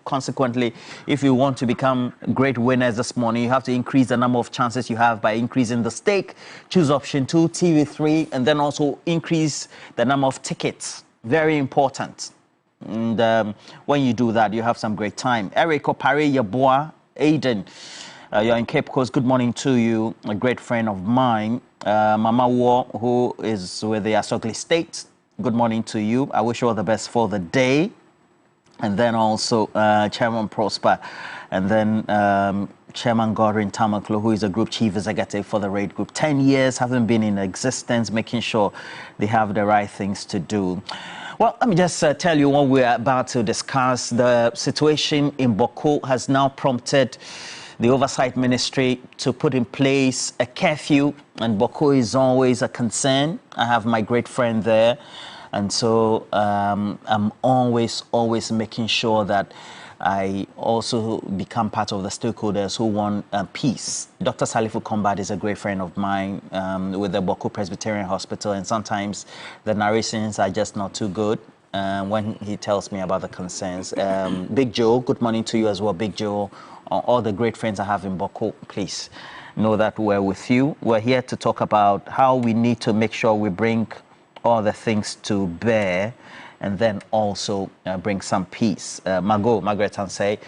consequently, if you want to become great winners this morning, you have to increase the number of chances you have by increasing the stake. Choose option 2, TV3, and then also increase the number of tickets. Very important. And when you do that, you have some great time. Eric Opare Yaboa, Aiden, you're in Cape Coast. Good morning to you, a great friend of mine. Mama War, who is with the Asokli State. Good morning to you. I wish you all the best for the day. And then also Chairman Prosper, and then Chairman Godwin Tamaklo, who is a group chief executive for the RAID group. 10 years haven't been in existence, making sure they have the right things to do. Well, let me just tell you what we're about to discuss. The situation in Boko has now prompted the Oversight Ministry to put in place a curfew, and Boko is always a concern. I have my great friend there, and so I'm always making sure that I also become part of the stakeholders who want peace. Dr. Salifu Kombat is a great friend of mine with the Boko Presbyterian Hospital, and sometimes the narrations are just not too good when he tells me about the concerns. Big Joe, good morning to you as well, Big Joe. All the great friends I have in Boko, please know that we're with you. We're here to talk about how we need to make sure we bring all the things to bear, and then also bring some peace. Margaret Ansay,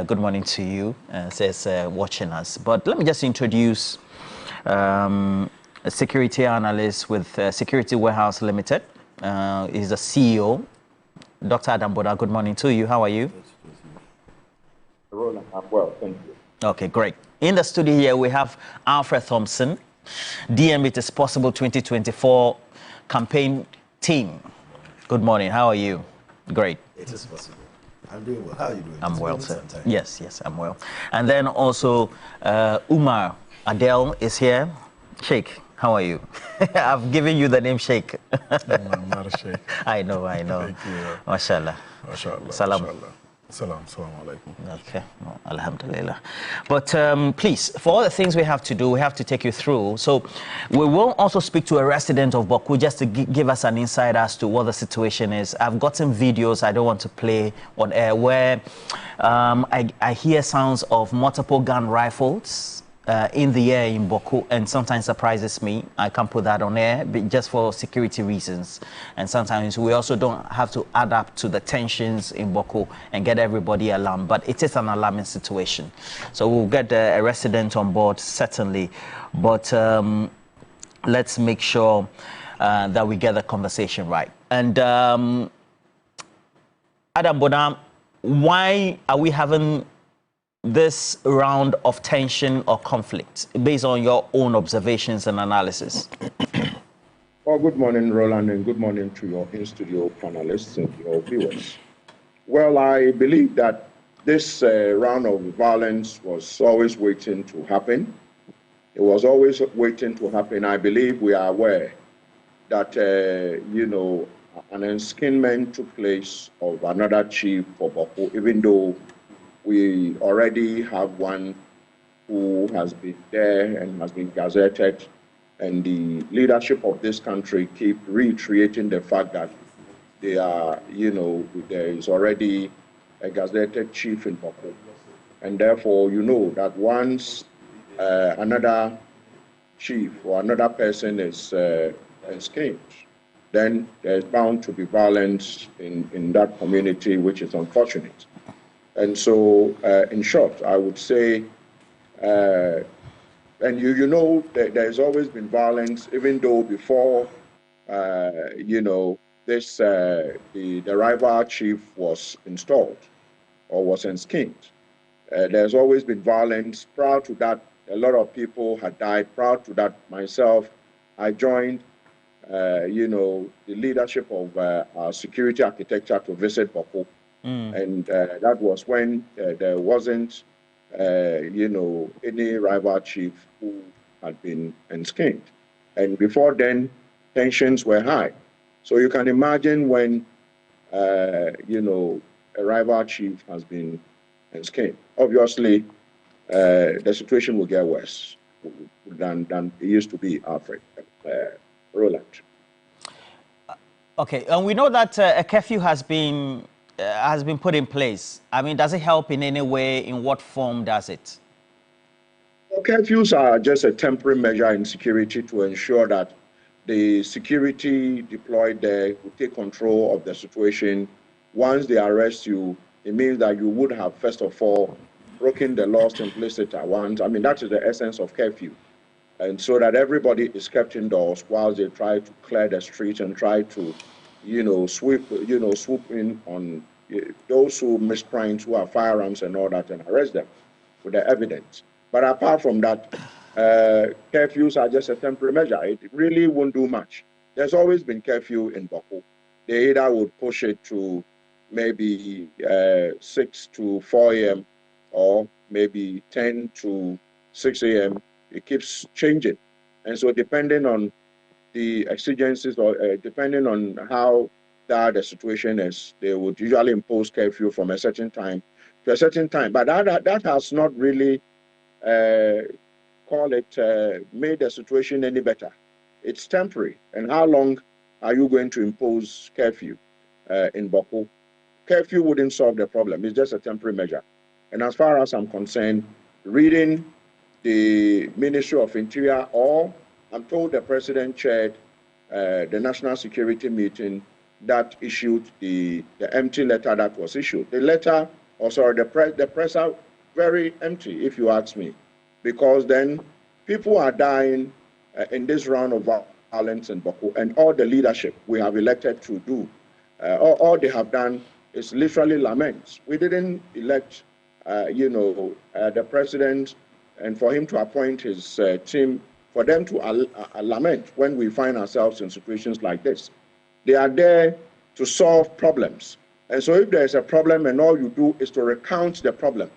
good morning to you, says watching us. But let me just introduce a security analyst with Security Warehouse Limited. He's the CEO, Dr. Adam Boda. Good morning to you. How are you? Roland, I'm well, thank you. Okay, great. In the studio here, we have Alfred Thompson, DM It Is Possible 2024 campaign team. Good morning. How are you? Great. It is possible. I'm doing well. How are you doing? I'm well, sir. Yes, I'm well. And then also Umar Adele is here. Sheikh, how are you? I've given you the name Sheikh. I'm not a sheikh. I know. Thank you. Mashallah. Mashallah. Salam. Mashallah. Salam alaikum. Okay, well, alhamdulillah. But please, for all the things we have to do, we have to take you through. So we will also speak to a resident of Boku just to give us an insight as to what the situation is. I've gotten videos I don't want to play on air where I hear sounds of multiple gun rifles in the air in Boku, and sometimes surprises me. I can't put that on air just for security reasons. And sometimes we also don't have to add up to the tensions in Boku and get everybody alarmed. But it is an alarming situation. So we'll get a resident on board, certainly. But let's make sure that we get the conversation right. And Adam Bodam, why are we having this round of tension or conflict based on your own observations and analysis? Well, good morning, Roland, and good morning to your in-studio panelists and your viewers. Well, I believe that this round of violence was always waiting to happen. It was always waiting to happen. I believe we are aware that, an enskinment took place of another chief for Boko, even though we already have one who has been there and has been gazetted, and the leadership of this country keep reiterating the fact that they are, there is already a gazetted chief in Boko. And therefore, that once another chief or another person is escaped, then there's bound to be violence in that community, which is unfortunate. And so, in short, I would say, and there's always been violence, even though before, this the rival chief was installed or was enskinned. There's always been violence. Prior to that, a lot of people had died. Prior to that, myself, I joined, the leadership of our security architecture to visit Boko. And that was when there wasn't, any rival chief who had been enskinned. And before then, tensions were high. So you can imagine when, a rival chief has been enskinned. Obviously, the situation will get worse than it used to be, Alfred. Roland. Okay, and we know that a curfew has been has been put in place, I mean, does it help in any way? In what form does it? Well, curfews are just a temporary measure in security to ensure that the security deployed there will take control of the situation. Once they arrest you, it means that you would have, first of all, broken the laws implicit at once. I mean, that is the essence of curfew. And so that everybody is kept indoors while they try to clear the streets and try to, swoop in on those who misprimes, who have firearms and all that, and arrest them with the evidence. But apart from that, curfews are just a temporary measure. It really won't do much. There's always been curfew in Bako. They either would push it to maybe 6 to 4 a.m. or maybe 10 to 6 a.m. It keeps changing. And so depending on the exigencies or depending on how bad the situation is, they would usually impose curfew from a certain time to a certain time. But that has not really made the situation any better. It's temporary. And how long are you going to impose curfew in Bako? Curfew wouldn't solve the problem. It's just a temporary measure. And as far as I'm concerned, reading the Ministry of Interior, or I'm told the President chaired the National Security meeting that issued the empty letter that was issued. The letter, the press are very empty, if you ask me, because then people are dying in this round of violence in Bako, and all the leadership we have elected to do, all they have done is literally lament. We didn't elect, the President, and for him to appoint his team, for them to lament when we find ourselves in situations like this. They are there to solve problems. And so if there's a problem and all you do is to recount the problem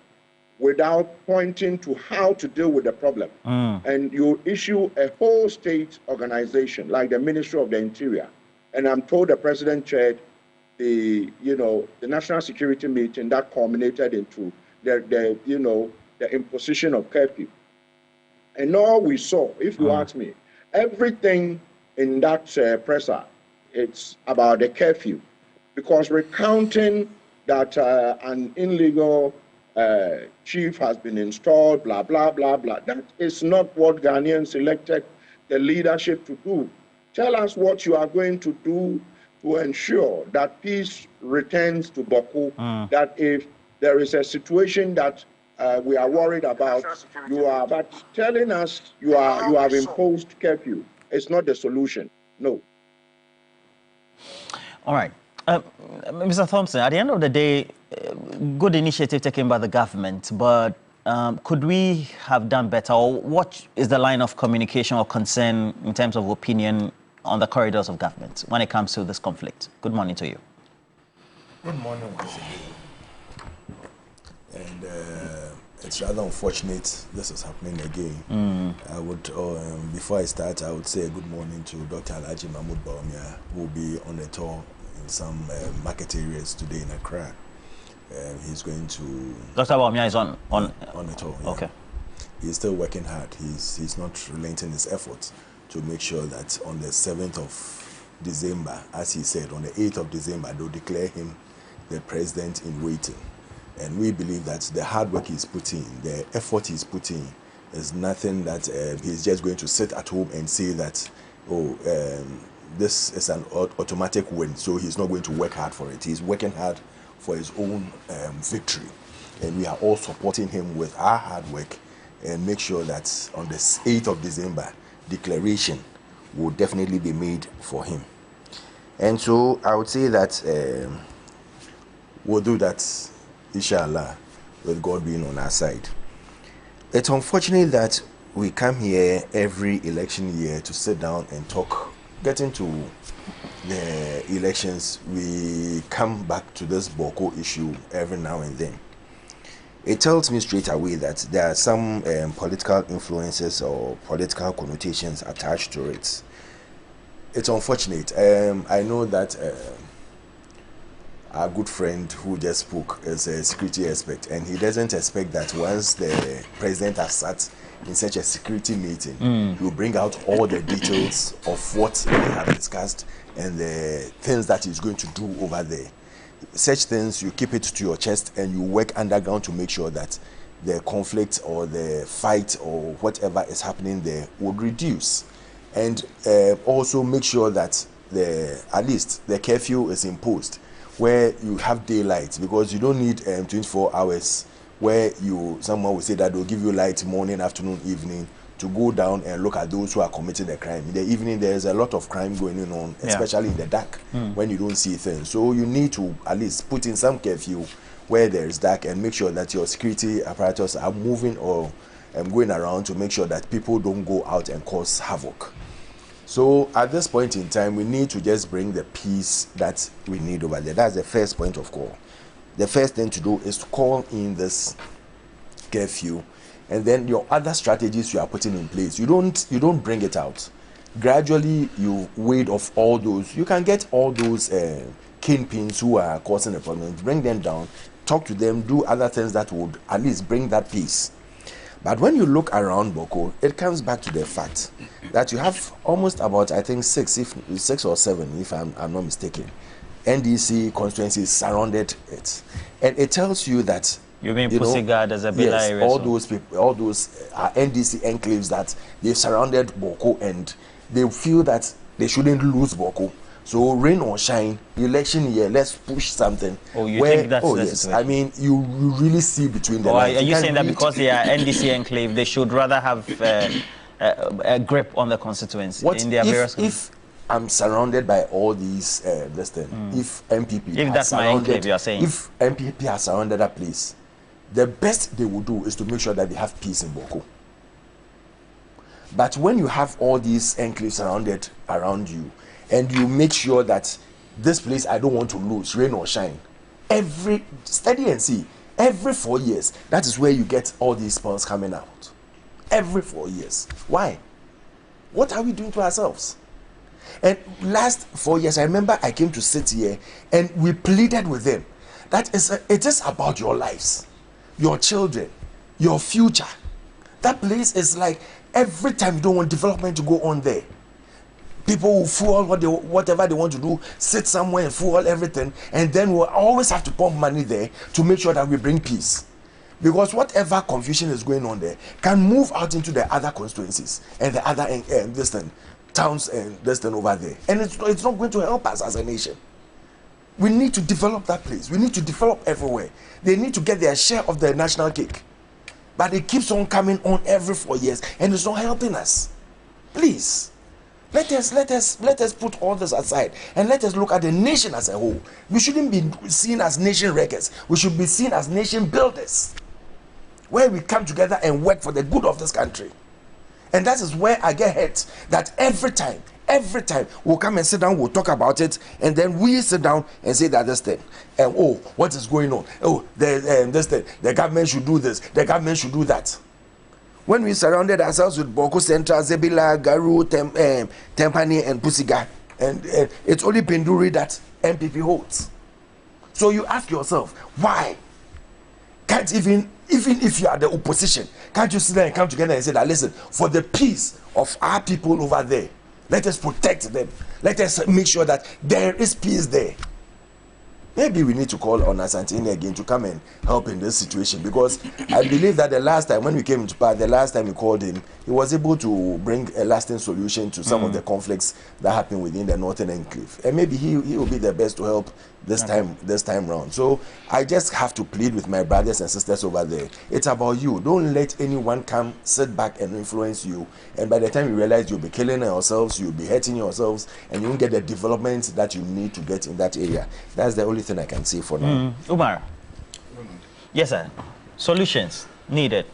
without pointing to how to deal with the problem, and you issue a whole state organization like the Ministry of the Interior, and I'm told the President chaired the National Security meeting that culminated into the imposition of curfew. And all we saw, if you ask me, everything in that presser, it's about the curfew. Because recounting that an illegal chief has been installed, blah, blah, blah, blah, that is not what Ghanaians elected the leadership to do. Tell us what you are going to do to ensure that peace returns to Bako, that if there is a situation that we are worried about, but telling us you have imposed curfew. It's not the solution. No. All right. Mr. Thompson, at the end of the day, good initiative taken by the government, but could we have done better? Or what is the line of communication or concern in terms of opinion on the corridors of government when it comes to this conflict? Good morning to you. Good morning once again. And it's rather unfortunate this is happening again. I would, before I start, I would say good morning to Dr. Alhaji Mahmoud Bawumia, who will be on a tour in some market areas today in Accra. He's going to... Dr. Bawumia is on a tour. Yeah. Okay. He's still working hard. He's not relenting his efforts to make sure that on the 7th of December, as he said, on the 8th of December, they'll declare him the president in waiting. And we believe that the hard work he's putting, the effort he's putting, is nothing that he's just going to sit at home and say that, this is an automatic win, so he's not going to work hard for it. He's working hard for his own victory. And we are all supporting him with our hard work and make sure that on the 8th of December, declaration will definitely be made for him. And so I would say that we'll do that, inshallah, with God being on our side. It's unfortunate that we come here every election year to sit down and talk. Getting to the elections, we come back to this Boko issue every now and then. It tells me straight away that there are some political influences or political connotations attached to it. It's unfortunate. I know that our good friend who just spoke is a security expert, and he doesn't expect that once the president has sat in such a security meeting, he will bring out all the details of what they have discussed and the things that he's going to do over there. such things, you keep it to your chest and you work underground to make sure that the conflict or the fight or whatever is happening there would reduce. And also make sure that at least the curfew is imposed where you have daylight, because you don't need 24 hours where someone will say that they'll give you light morning, afternoon, evening to go down and look at those who are committing the crime. In the evening, there's a lot of crime going on, especially in the dark when you don't see things. So you need to at least put in some curfew where there is dark and make sure that your security apparatus are moving or going around to make sure that people don't go out and cause havoc. So at this point in time, we need to just bring the peace that we need over there. That's the first point of call. The first thing to do is to call in this curfew, and then your other strategies you are putting in place. You don't bring it out. Gradually, you wade off all those. You can get all those kingpins who are causing a problem, bring them down, talk to them, do other things that would at least bring that peace. But when you look around Boko, it comes back to the fact that you have almost about, I think, 6 or 7, if I'm not mistaken, NDC constituencies surrounded it. And it tells you that you mean Pusiga, there's a yes, area, all those people, all those are NDC enclaves that they've surrounded Boko, and they feel that they shouldn't lose Boko. So rain or shine, election year, let's push something. Oh, you think that's the yes. situation? I mean, you really see between the lines. Are you saying that because they are NDC enclave, they should rather have a grip on the constituency in their various... If I'm surrounded by all these, if MPP... If that's my enclave, you are saying. If MPP has surrounded that place, the best they will do is to make sure that they have peace in Boko. But when you have all these enclaves surrounded around you, and you make sure that this place I don't want to lose, rain or shine, study and see, every 4 years, that is where you get all these spells coming out. Every 4 years. Why? What are we doing to ourselves? And last 4 years, I remember I came to sit here and we pleaded with them that it is about your lives, your children, your future. That place is like every time you don't want development to go on there. People will fuel whatever they want to do, sit somewhere and fuel everything, and then we'll always have to pump money there to make sure that we bring peace. Because whatever confusion is going on there can move out into the other constituencies and the other towns and over there. And it's not going to help us as a nation. We need to develop that place. We need to develop everywhere. They need to get their share of the national cake. But it keeps on coming on every 4 years, and it's not helping us. Please. Let us put all this aside and let us look at the nation as a whole. We shouldn't be seen as nation wreckers. We should be seen as nation builders, where we come together and work for the good of this country. And that is where I get hurt, that every time we'll come and sit down, we'll talk about it, and then we sit down and say that this thing, and oh, what is going on? Oh, this thing, the government should do this, the government should do that. When we surrounded ourselves with Boko Central, Zebila, Garu, Tempani, and Pusiga, and it's only Penduri that MPP holds. So you ask yourself, why? Can't even if you are the opposition, can't you sit there and come together and say that, listen, for the peace of our people over there, let us protect them. Let us make sure that there is peace there. Maybe we need to call on Asantini again to come and help in this situation, because I believe that the last time when we came to power, the last time we called him, he was able to bring a lasting solution to some of the conflicts that happen within the Northern Enclave. And maybe he will be the best to help this time round. So I just have to plead with my brothers and sisters over there. It's about you. Don't let anyone come, sit back and influence you. And by the time you realize you'll be killing yourselves, you'll be hurting yourselves, and you won't get the development that you need to get in that area. That's the only thing I can say for now. Umar. Yes, sir. Solutions needed.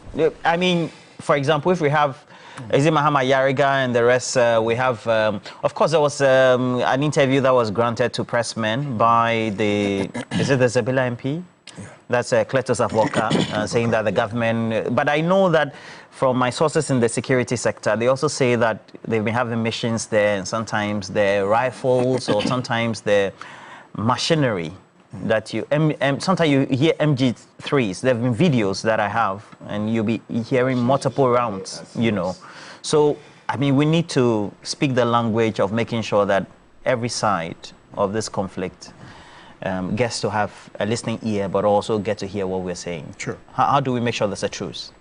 I mean, for example, if we have Mahama Yariga and the rest, we have, of course, there was an interview that was granted to pressmen by is it the Zebila MP? Yeah. That's Cletus Avoka, saying that the government, but I know that from my sources in the security sector, they also say that they've been having missions there, and sometimes the rifles or sometimes the machinery that sometimes you hear MG3s. There have been videos that I have, and you'll be hearing multiple rounds, you know. So, I mean, we need to speak the language of making sure that every side of this conflict guests to have a listening ear, but also get to hear what we're saying. Sure. How do we make sure there's a truce?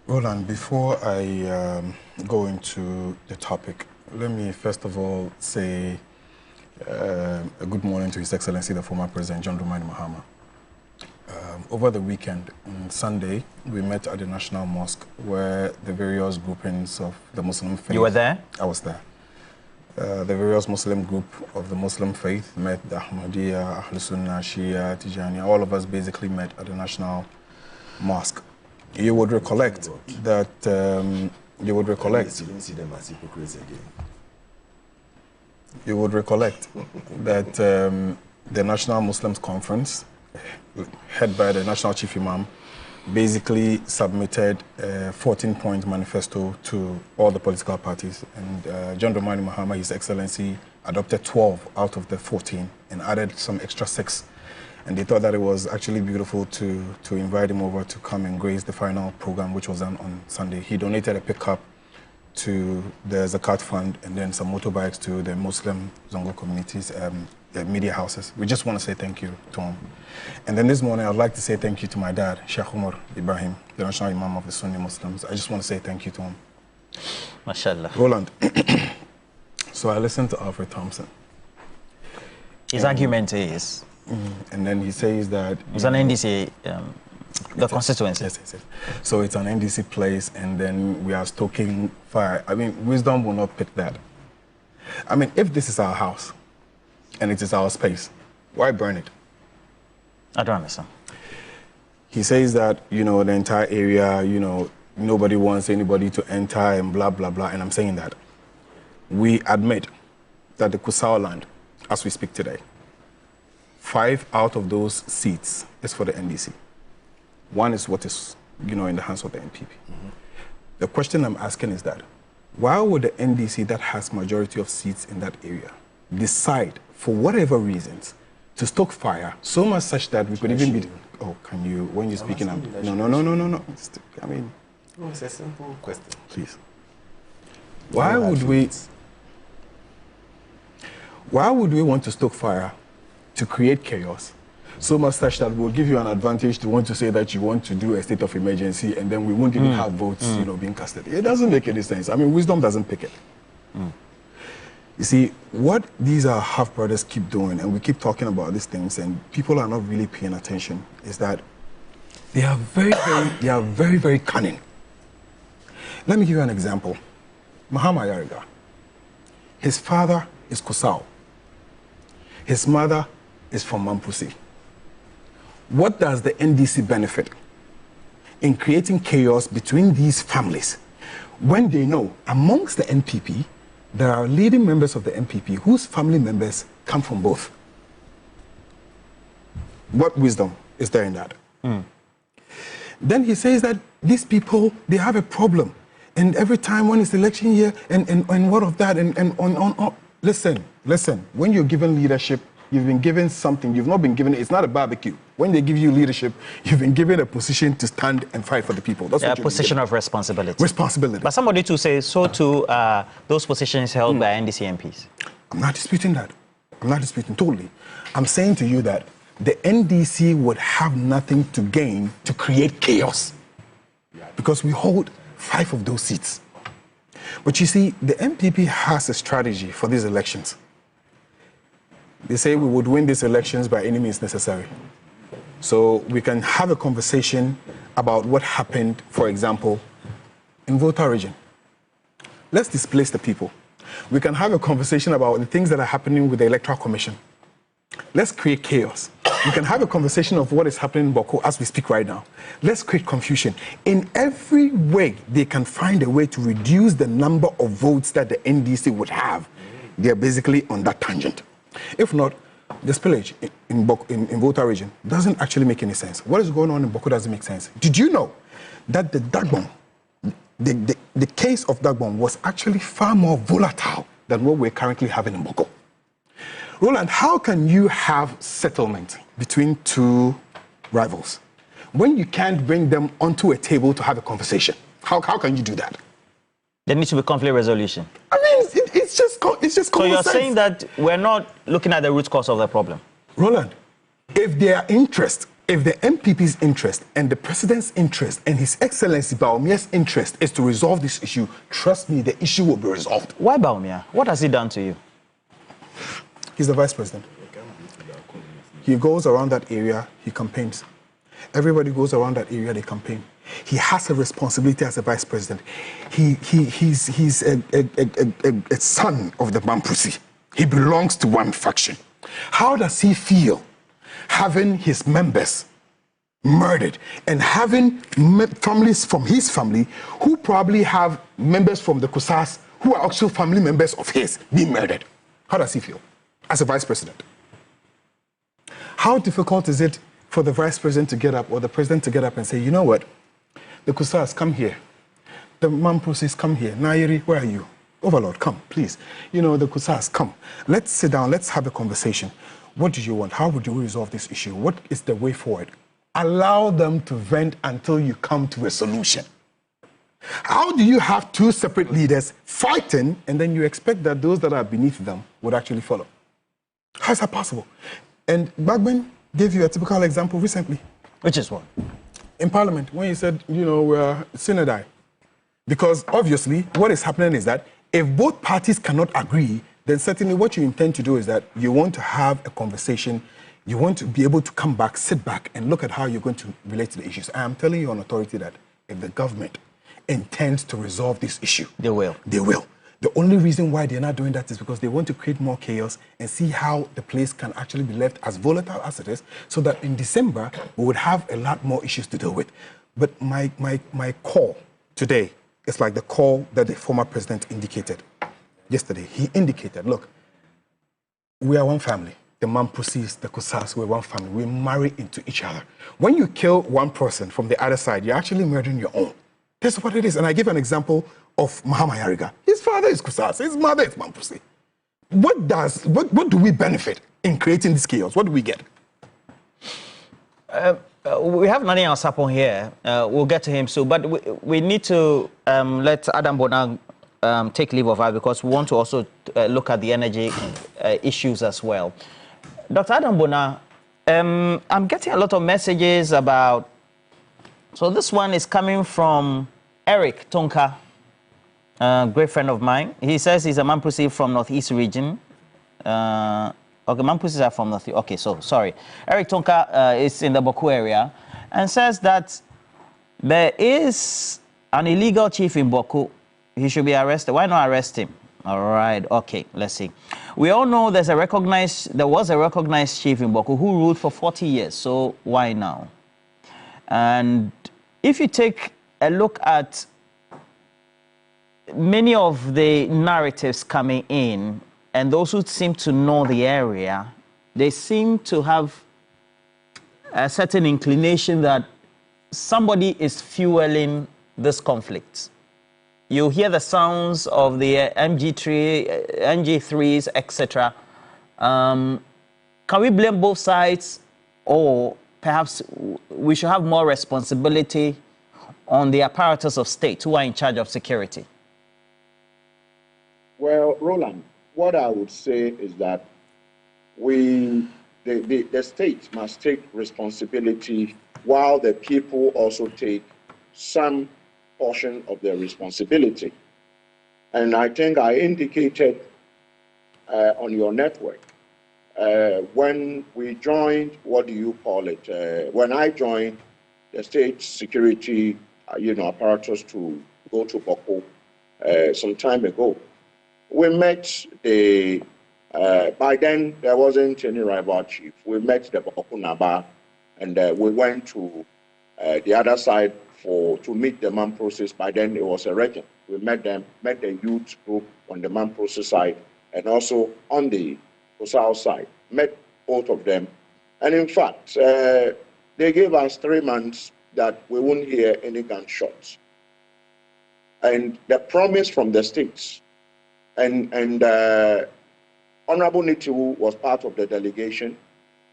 Roland, before I go into the topic, let me first of all say a good morning to His Excellency, the former President John Dramani Mahama. Over the weekend, on Sunday, we met at the National Mosque where the various groupings of the Muslim faith... You were there? I was there. The various Muslim group of the Muslim faith met, the Ahmadiyya, Ahl Sunnah, Shia, Tijani, all of us basically met at the National Mosque. You would recollect that, you would recollect... You didn't see them as hypocrites again. You would recollect that the National Muslims Conference, head by the National Chief Imam, basically submitted a 14-point manifesto to all the political parties. And John Dramani Mahama, His Excellency, adopted 12 out of the 14 and added some extra 6. And they thought that it was actually beautiful to invite him over to come and grace the final program, which was done on Sunday. He donated a pickup to the Zakat Fund and then some motorbikes to the Muslim Zongo communities, media houses. We just want to say thank you to him. And then this morning, I'd like to say thank you to my dad, Sheikh Umar Ibrahim, the National Imam of the Sunni Muslims. I just want to say thank you to him. MashaAllah. Roland, so I listened to Alfred Thompson. His argument is... And then he says that... It's an NDC, the constituency. Yes. So it's an NDC place, and then we are stoking fire. I mean, wisdom will not pick that. I mean, if this is our house, and it is our space, why burn it? I don't understand. He says that, you know, the entire area, you know, nobody wants anybody to enter and blah, blah, blah. And I'm saying that we admit that the Kusao land, as we speak today, 5 out of those seats is for the NDC. 1 is what is, you know, in the hands of the NPP. The question I'm asking is that, why would the NDC that has majority of seats in that area decide, for whatever reasons, to stoke fire so much such that we could even be... Oh, can you, when you're speaking up... No. I mean... No, it's a simple question. Please. Why would we want to stoke fire to create chaos so much such that we'll give you an advantage to want to say that you want to do a state of emergency and then we won't even have votes, you know, being casted? It doesn't make any sense. I mean, wisdom doesn't pick it. You see, what these are half-brothers keep doing, and we keep talking about these things, and people are not really paying attention, is that they are very, very cunning. Let me give you an example. Mahama Yariga, his father is Kusao. His mother is from Mampusi. What does the NDC benefit in creating chaos between these families when they know amongst the NPP, there are leading members of the NPP whose family members come from both? What wisdom is there in that? Then he says that these people, they have a problem. And every time when it's election year, and what of that, and on. Listen, when you're given leadership, you've been given something. You've not been given, it's not a barbecue. When they give you leadership, you've been given a position to stand and fight for the people. That's what a position of responsibility. Responsibility. But somebody to say, so too, those positions held by NDC MPs. I'm not disputing that. I'm not disputing totally. I'm saying to you that the NDC would have nothing to gain to create chaos because we hold 5 of those seats. But you see, the MPP has a strategy for these elections. They say we would win these elections by any means necessary. So we can have a conversation about what happened, for example, in Volta region. Let's displace the people. We can have a conversation about the things that are happening with the Electoral Commission. Let's create chaos. We can have a conversation of what is happening in Boko as we speak right now. Let's create confusion. In every way, they can find a way to reduce the number of votes that the NDC would have. They're basically on that tangent. If not, the spillage in Volta region doesn't actually make any sense. What is going on in Boko doesn't make sense. Did you know that the Dagbon, the case of Dagbon was actually far more volatile than what we're currently having in Boko? Roland, how can you have settlement between 2 rivals when you can't bring them onto a table to have a conversation? How can you do that? There needs to be conflict resolution. I mean, it's just common sense. So you're saying that we're not looking at the root cause of the problem? Roland, if their interest, if the MPP's interest and the president's interest and His Excellency Baomia's interest is to resolve this issue, trust me, the issue will be resolved. Why Baomia? What has he done to you? He's the vice president. He goes around that area, he campaigns. Everybody goes around that area, they campaign. He has a responsibility as a vice president. He's a son of the Mampusi. He belongs to one faction. How does he feel having his members murdered and having families from his family who probably have members from the Kusas who are also family members of his being murdered? How does he feel as a vice president? How difficult is it for the vice president to get up or the president to get up and say, you know what, the Kusas, come here. The Mampusis, come here. Nairi, where are you? Overlord, come, please. You know, the Kusas, come. Let's sit down, let's have a conversation. What do you want? How would you resolve this issue? What is the way forward? Allow them to vent until you come to a solution. How do you have two separate leaders fighting and then you expect that those that are beneath them would actually follow? How is that possible? And Bagman gave you a typical example recently. Which is what? In Parliament, when he said, you know, we're synodi. Because obviously, what is happening is that if both parties cannot agree, then certainly what you intend to do is that you want to have a conversation, you want to be able to come back, sit back, and look at how you're going to relate to the issues. I am telling you on authority that if the government intends to resolve this issue, they will. They will. The only reason why they're not doing that is because they want to create more chaos and see how the place can actually be left as volatile as it is, so that in December, we would have a lot more issues to deal with. But my call today is like the call that the former president indicated yesterday. He indicated, look, we are one family. The Mampusis, the Kusas, we're one family. We marry into each other. When you kill one person from the other side, you're actually murdering your own. That's what it is. And I give an example of Mahama Yariga. His father is Kusas, his mother is Mampusi. What do we benefit in creating this chaos? What do we get? We have Nani Alsapon here. We'll get to him soon. But we need to let Adam Bona take leave of us because we want to also look at the energy issues as well. Dr. Adam Bona, I'm getting a lot of messages about... So this one is coming from Eric Tonka, a great friend of mine. He says he's a Mampusi from Northeast region. Okay, Mampusis are from Northeast. Okay, so sorry. Eric Tonka is in the Boku area and says that there is an illegal chief in Boku. He should be arrested. Why not arrest him? All right, okay, let's see. We all know there was a recognized chief in Boku who ruled for 40 years, so why now? And if you take a look at many of the narratives coming in, and those who seem to know the area, they seem to have a certain inclination that somebody is fueling this conflict. You hear the sounds of the MG3s, etc. Can we blame both sides, or perhaps we should have more responsibility on the apparatus of state who are in charge of security? Well, Roland, what I would say is that the state must take responsibility while the people also take some portion of their responsibility. And I think I indicated on your network, when we joined, what do you call it? When I joined the state security, apparatus to go to Boko some time ago, we met by then there wasn't any rival chief. We met the Boko Naba, and we went to the other side to meet the Mampusis. By then it was a regiment. We met them, met the youth group on the Mampusis side, and also on the South side, met both of them. And in fact, they gave us 3 months that we won't hear any gunshots. And the promise from the states, and Honorable Nitiwu was part of the delegation.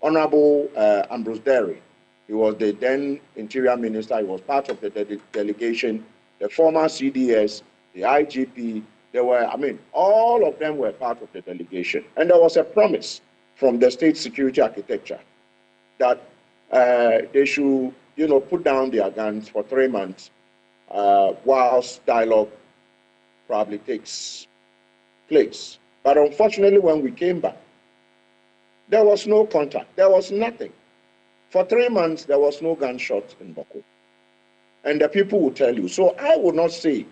Honorable Ambrose Derry, he was the then Interior Minister, he was part of the delegation. The former CDS, the IGP, all of them were part of the delegation. And there was a promise from the state security architecture that they should, put down their guns for 3 months whilst dialogue probably takes place. But unfortunately, when we came back, there was no contact. There was nothing. For 3 months, there was no gunshot in Boko. And the people will tell you. So I would not say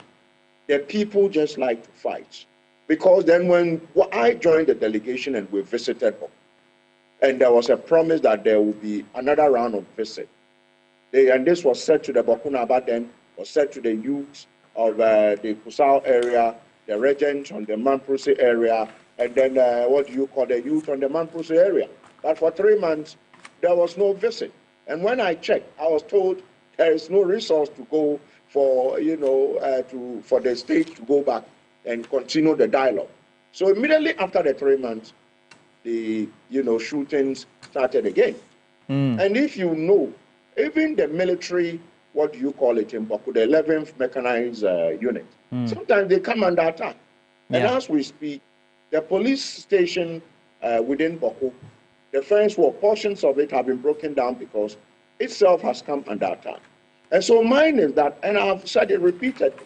that people just like to fight. Because then when I joined the delegation and we visited Boko, and there was a promise that there will be another round of visit. And this was said to the Bokunaba then, was said to the youth of the Kusao area, the regents on the Mamprose area, and then the youth on the Mamprose area. But for 3 months, there was no visit. And when I checked, I was told there is no resource to go for, for the state to go back and continue the dialogue. So immediately after the 3 months, the, shootings started again. And if you know, even the military, in Boko, the 11th Mechanized Unit, sometimes they come under attack. And as we speak, the police station within Boko, the fence wall, portions of it have been broken down because itself has come under attack. And so mine is that, and I've said it repeatedly,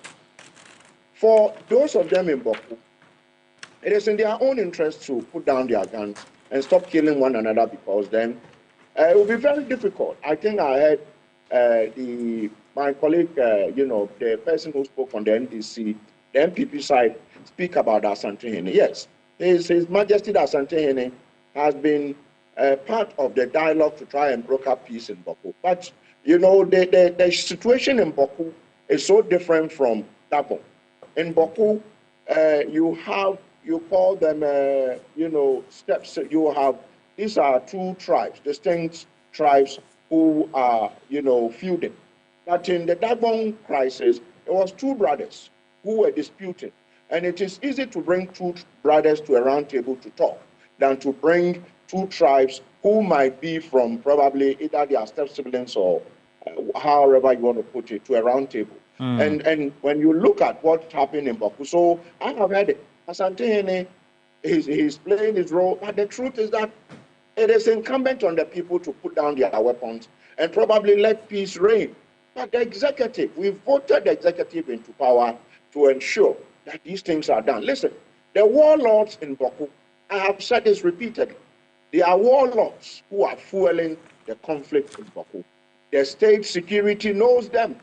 for those of them in Boko, it is in their own interest to put down their guns and stop killing one another, because then it will be very difficult. I think I heard my colleague, the person who spoke on the NDC, the MPP side, speak about Asante Hene. Yes, His Majesty Asante Hene has been part of the dialogue to try and broker peace in Boko. But, the situation in Boko is so different from Dabo. In Boko, you call them, steps. These are two tribes, distinct tribes who are, feuding. But in the Dagbon crisis, it was two brothers who were disputing. And it is easy to bring two brothers to a round table to talk than to bring two tribes who might be from probably either their step-siblings or however you want to put it, to a round table. And when you look at what happened in Boko, so I have heard it. Asante Hene, he's playing his role, but the truth is that it is incumbent on the people to put down their weapons and probably let peace reign. But the executive, we voted the executive into power to ensure that these things are done. Listen, the warlords in Boko, I have said this repeatedly, they are warlords who are fueling the conflict in Boko. The state security knows them.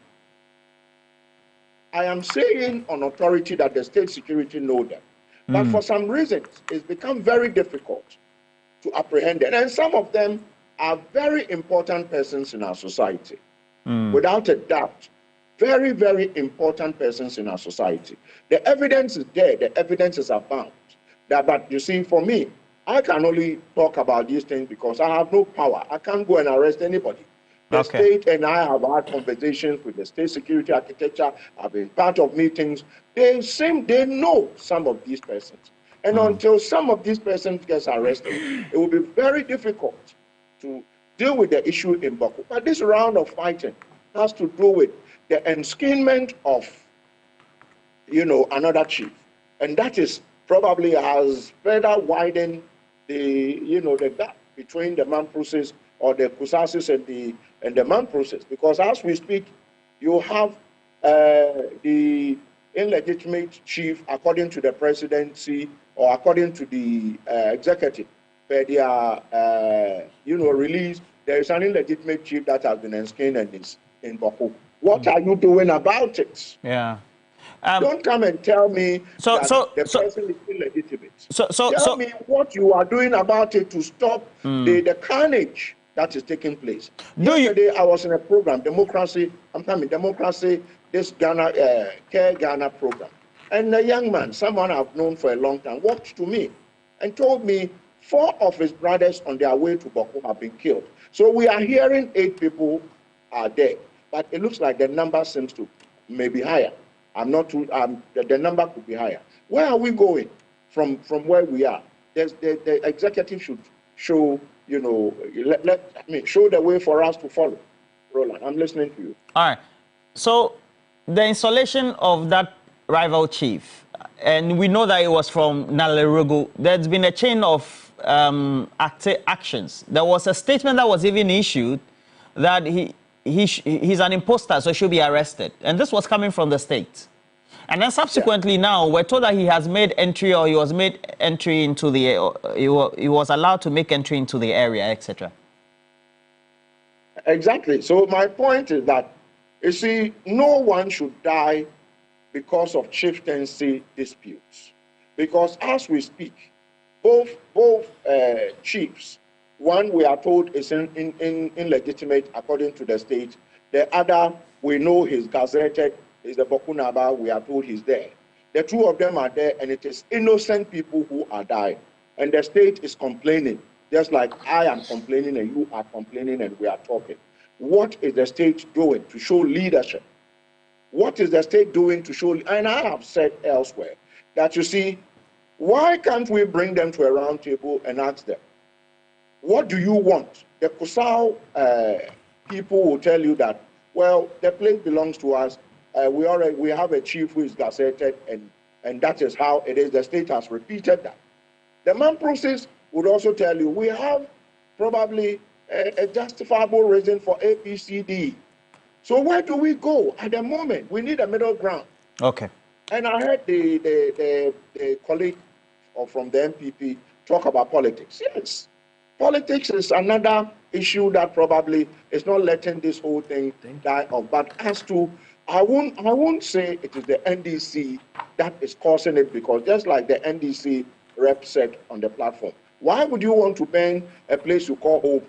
I am saying on authority that the state security know them. But for some reasons, it's become very difficult to apprehend them. And some of them are very important persons in our society. Without a doubt, very, very important persons in our society. The evidence is there. The evidence is abound. But you see, for me, I can only talk about these things because I have no power. I can't go and arrest anybody. The state and I have had conversations with the state security architecture. I've been part of meetings. They know some of these persons. And until some of these persons get arrested, it will be very difficult to deal with the issue in Boko. But this round of fighting has to do with the enskinment of, another chief. And that is probably has further widened the, the gap between the Mamproses or the Kusasis and the Mamproses. Because as we speak, you have the illegitimate chief, according to the presidency or according to the executive, where they are, released. There is an illegitimate chief that has been enskinned and is in Boko. What are you doing about it? Yeah. Don't come and tell me that the person is illegitimate. Tell me what you are doing about it to stop the carnage that is taking place. Yesterday, I was in a program, Democracy, this Care Ghana program. And a young man, someone I've known for a long time, walked to me and told me 4 of his brothers on their way to Boko have been killed. So we are hearing 8 people are dead, but it looks like the number seems to maybe higher. I'm not too, the number could be higher. Where are we going from where we are? The executive should show, show the way for us to follow. Roland, I'm listening to you. All right. So the installation of that rival chief, and we know that it was from Nalerugu, there's been a chain of actions. There was a statement that was even issued that he's an imposter, so should be arrested. And this was coming from the state. And then subsequently now, we're told that he has made entry, or he was made entry into the, he was allowed to make entry into the area, etc. Exactly. So my point is that, you see, no one should die because of chieftaincy disputes. Because as we speak, both chiefs, one we are told is illegitimate according to the state, the other we know he's gazetted, is the Bokunaba, we are told he's there. The two of them are there, and it is innocent people who are dying. And the state is complaining, just like I am complaining and you are complaining and we are talking. What is the state doing to show leadership? What is the state doing to show, and I have said elsewhere, that you see, why can't we bring them to a round table and ask them, what do you want? The Kusau people will tell you that, well, the place belongs to us. We have a chief who is gazetted, and that is how it is. The state has repeated that. The man process would also tell you, we have probably a justifiable reason for APCD. So where do we go at the moment? We need a middle ground. Okay. And I heard the colleague from the MPP talk about politics. Yes, politics is another issue that probably is not letting this whole thing die off. But as to, I won't say it is the NDC that is causing it, because just like the NDC rep said on the platform, why would you want to ban a place you call home?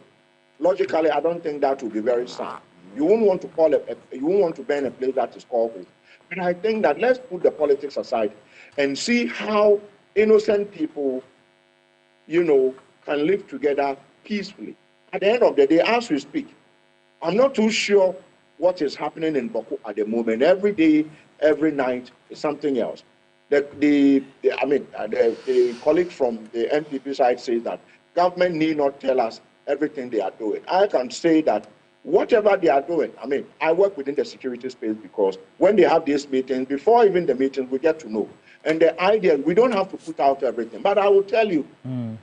Logically, I don't think that would be very sound. You won't want to call it, you won't want to ban a place that is called home. And I think that let's put the politics aside and see how innocent people, you know, can live together peacefully. At the end of the day, as we speak, I'm not too sure what is happening in Boku at the moment. Every day, every night is something else. The colleague from the NPP side says that government need not tell us everything they are doing. I can say that whatever they are doing, I mean, I work within the security space, because when they have these meetings, before even the meetings, we get to know. And the idea, we don't have to put out everything. But I will tell you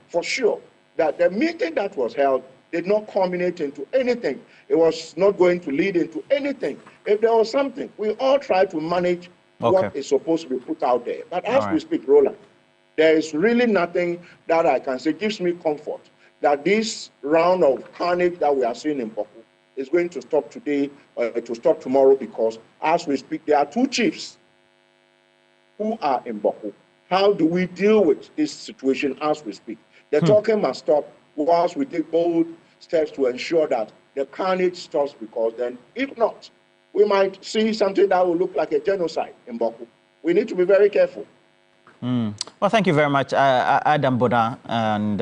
for sure that the meeting that was held did not culminate into anything. It was not going to lead into anything. If there was something, we all try to manage what is supposed to be put out there. But as we speak, Roland, there is really nothing that I can say gives me comfort that this round of carnage that we are seeing in Boku is going to stop today or to stop tomorrow, because as we speak, there are two chiefs who are in Boku. How do we deal with this situation as we speak? The talking must stop whilst we take bold steps to ensure that the carnage stops, because then, if not, we might see something that will look like a genocide in Boku. We need to be very careful. Well, thank you very much, Adam Bona, and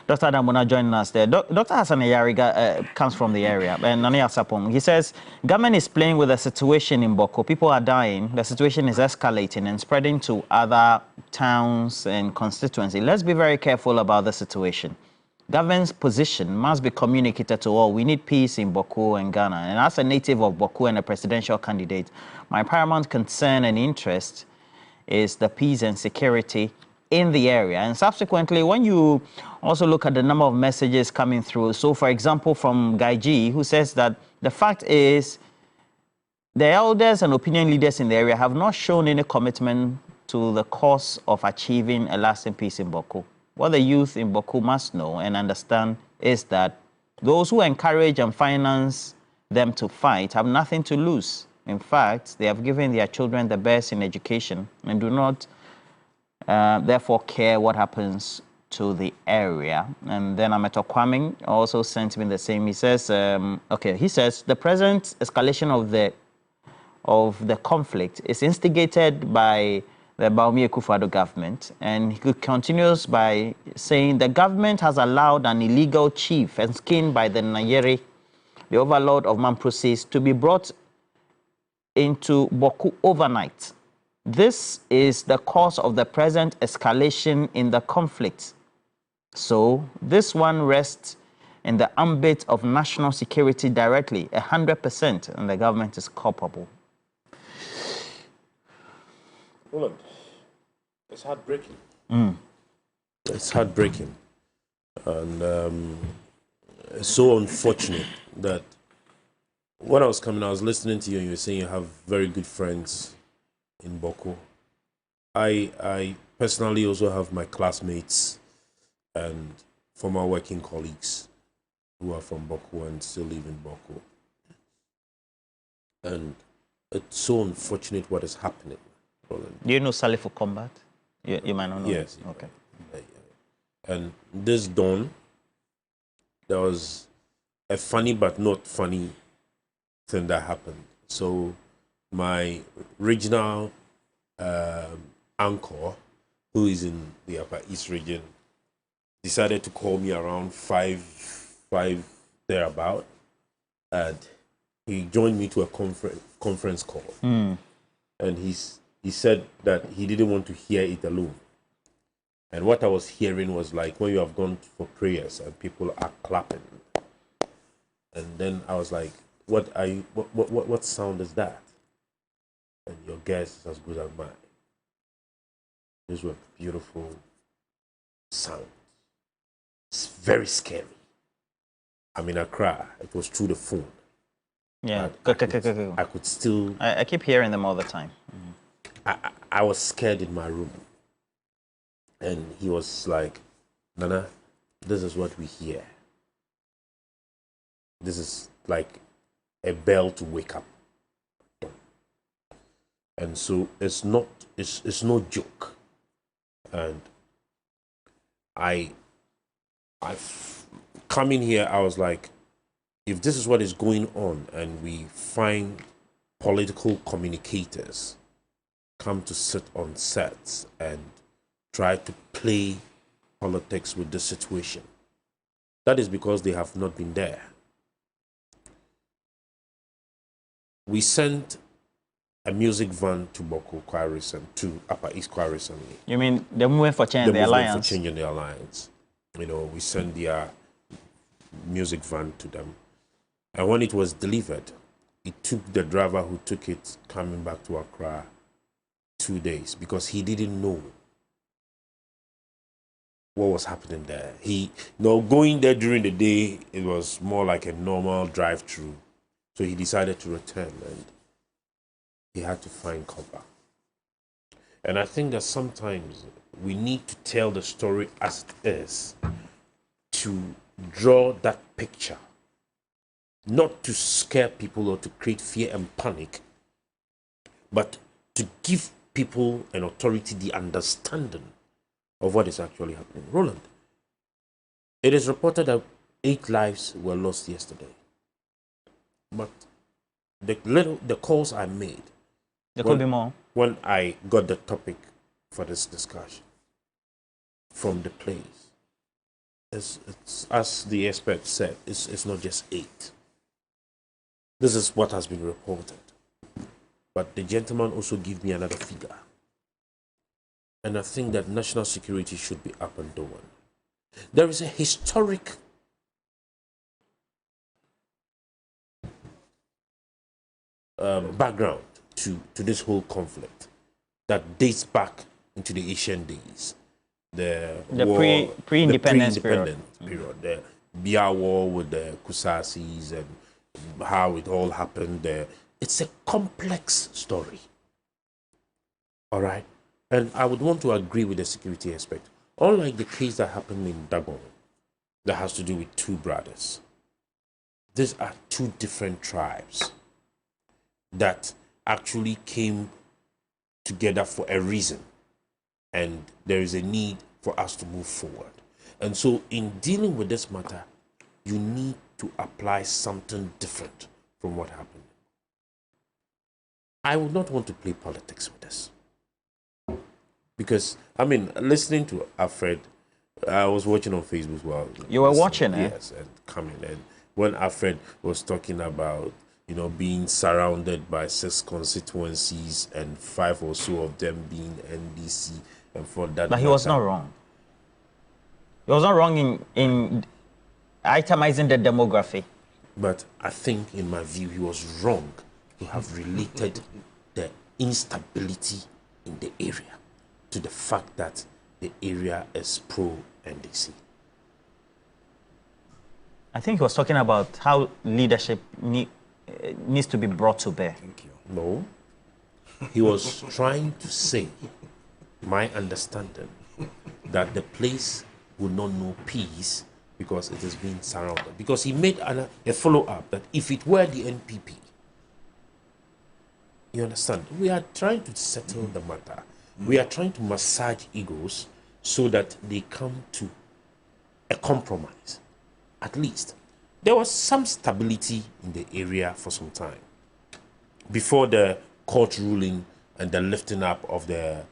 Dr. Adam Bona joining us there. Dr. Hassan Ayariga comes from the area, and Nani Asapong. He says, government is playing with the situation in Boko. People are dying. The situation is escalating and spreading to other towns and constituencies. Let's be very careful about the situation. Government's position must be communicated to all. We need peace in Boko and Ghana. And as a native of Boko and a presidential candidate, my paramount concern and interest is the peace and security in the area. And subsequently, when you also look at the number of messages coming through, so for example, from Guy G, who says that the fact is the elders and opinion leaders in the area have not shown any commitment to the cause of achieving a lasting peace in Boko. What the youth in Boko must know and understand is that those who encourage and finance them to fight have nothing to lose. In fact, they have given their children the best in education and do not therefore care what happens to the area. And then Ameto Kwame also sent me the same. He says, he says, the present escalation of the conflict is instigated by the Bawumia Akufo-Addo government. And he continues by saying the government has allowed an illegal chief enskined by the Nayeri, the overlord of Mamprosis, to be brought into Boku overnight. This is the cause of the present escalation in the conflict. So this one rests in the ambit of national security directly, 100%, and the government is culpable. Roland, it's heartbreaking. It's heartbreaking. And it's so unfortunate that when I was coming, I was listening to you and you were saying you have very good friends in Boko. I personally also have my classmates and former working colleagues who are from Boko and still live in Boko. And it's so unfortunate what is happening, Roland. Do you know Salifu Combat? You might not know. Yes. Okay. And this dawn, there was a funny but not funny thing that happened. So my regional anchor, who is in the Upper East region, decided to call me around 5 thereabout, and he joined me to a conference call. And he said that he didn't want to hear it alone. And what I was hearing was like when you have gone for prayers and people are clapping. And then I was like, what sound is that? And your guess is as good as mine. Those were beautiful sounds. It's very scary. I'm in Accra. It was through the phone. Yeah. I could still... I keep hearing them all the time. I was scared in my room. And he was like, Nana, this is what we hear. This is like a bell to wake up. And so it's no joke. And I coming here, I was like, if this is what is going on and we find political communicators come to sit on sets and try to play politics with the situation, that is because they have not been there. We sent a music van to Boko quite recent, to Upper East quite recently. You mean the movement for change, the alliance? For changing the alliance. You know, we sent their music van to them. And when it was delivered, it took the driver who took it coming back to Accra 2 days because he didn't know what was happening there. Going there during the day, it was more like a normal drive-through. So he decided to return and he had to find cover. And I think that sometimes we need to tell the story as it is to draw that picture, not to scare people or to create fear and panic, but to give people and authority the understanding of what is actually happening. Roland, it is reported that 8 lives were lost yesterday. But the calls I made, there could be more. When I got the topic for this discussion from the place, it's as the expert said, it's not just 8. This is what has been reported. But the gentleman also gave me another figure. And I think that national security should be up and down. There is a historic background to this whole conflict that dates back into the ancient days. The pre-independence period. The Bia War with the Kusasis and how it all happened there. It's a complex story. All right? And I would want to agree with the security aspect. Unlike the case that happened in Dagon, that has to do with 2 brothers. These are 2 different tribes that actually came together for a reason. And there is a need for us to move forward. And so in dealing with this matter, you need to apply something different from what happened. I would not want to play politics with this. Because, I mean, listening to Alfred, I was watching on Facebook as well. You were watching, eh? Yes, and coming. And when Alfred was talking about, you know, being surrounded by 6 constituencies and 5 or so of them being NDC, and for that. But he was not wrong. He was not wrong in itemizing the demography. But I think, in my view, he was wrong to have related the instability in the area to the fact that the area is pro-NDC. I think he was talking about how leadership needs to be brought to bear. Thank you. No. He was trying to say, my understanding, that the place will not know peace because it is being surrounded. Because he made a follow-up that if it were the NPP, you understand, we are trying to settle the matter. We are trying to massage egos so that they come to a compromise. At least there was some stability in the area for some time before the court ruling and the lifting up of the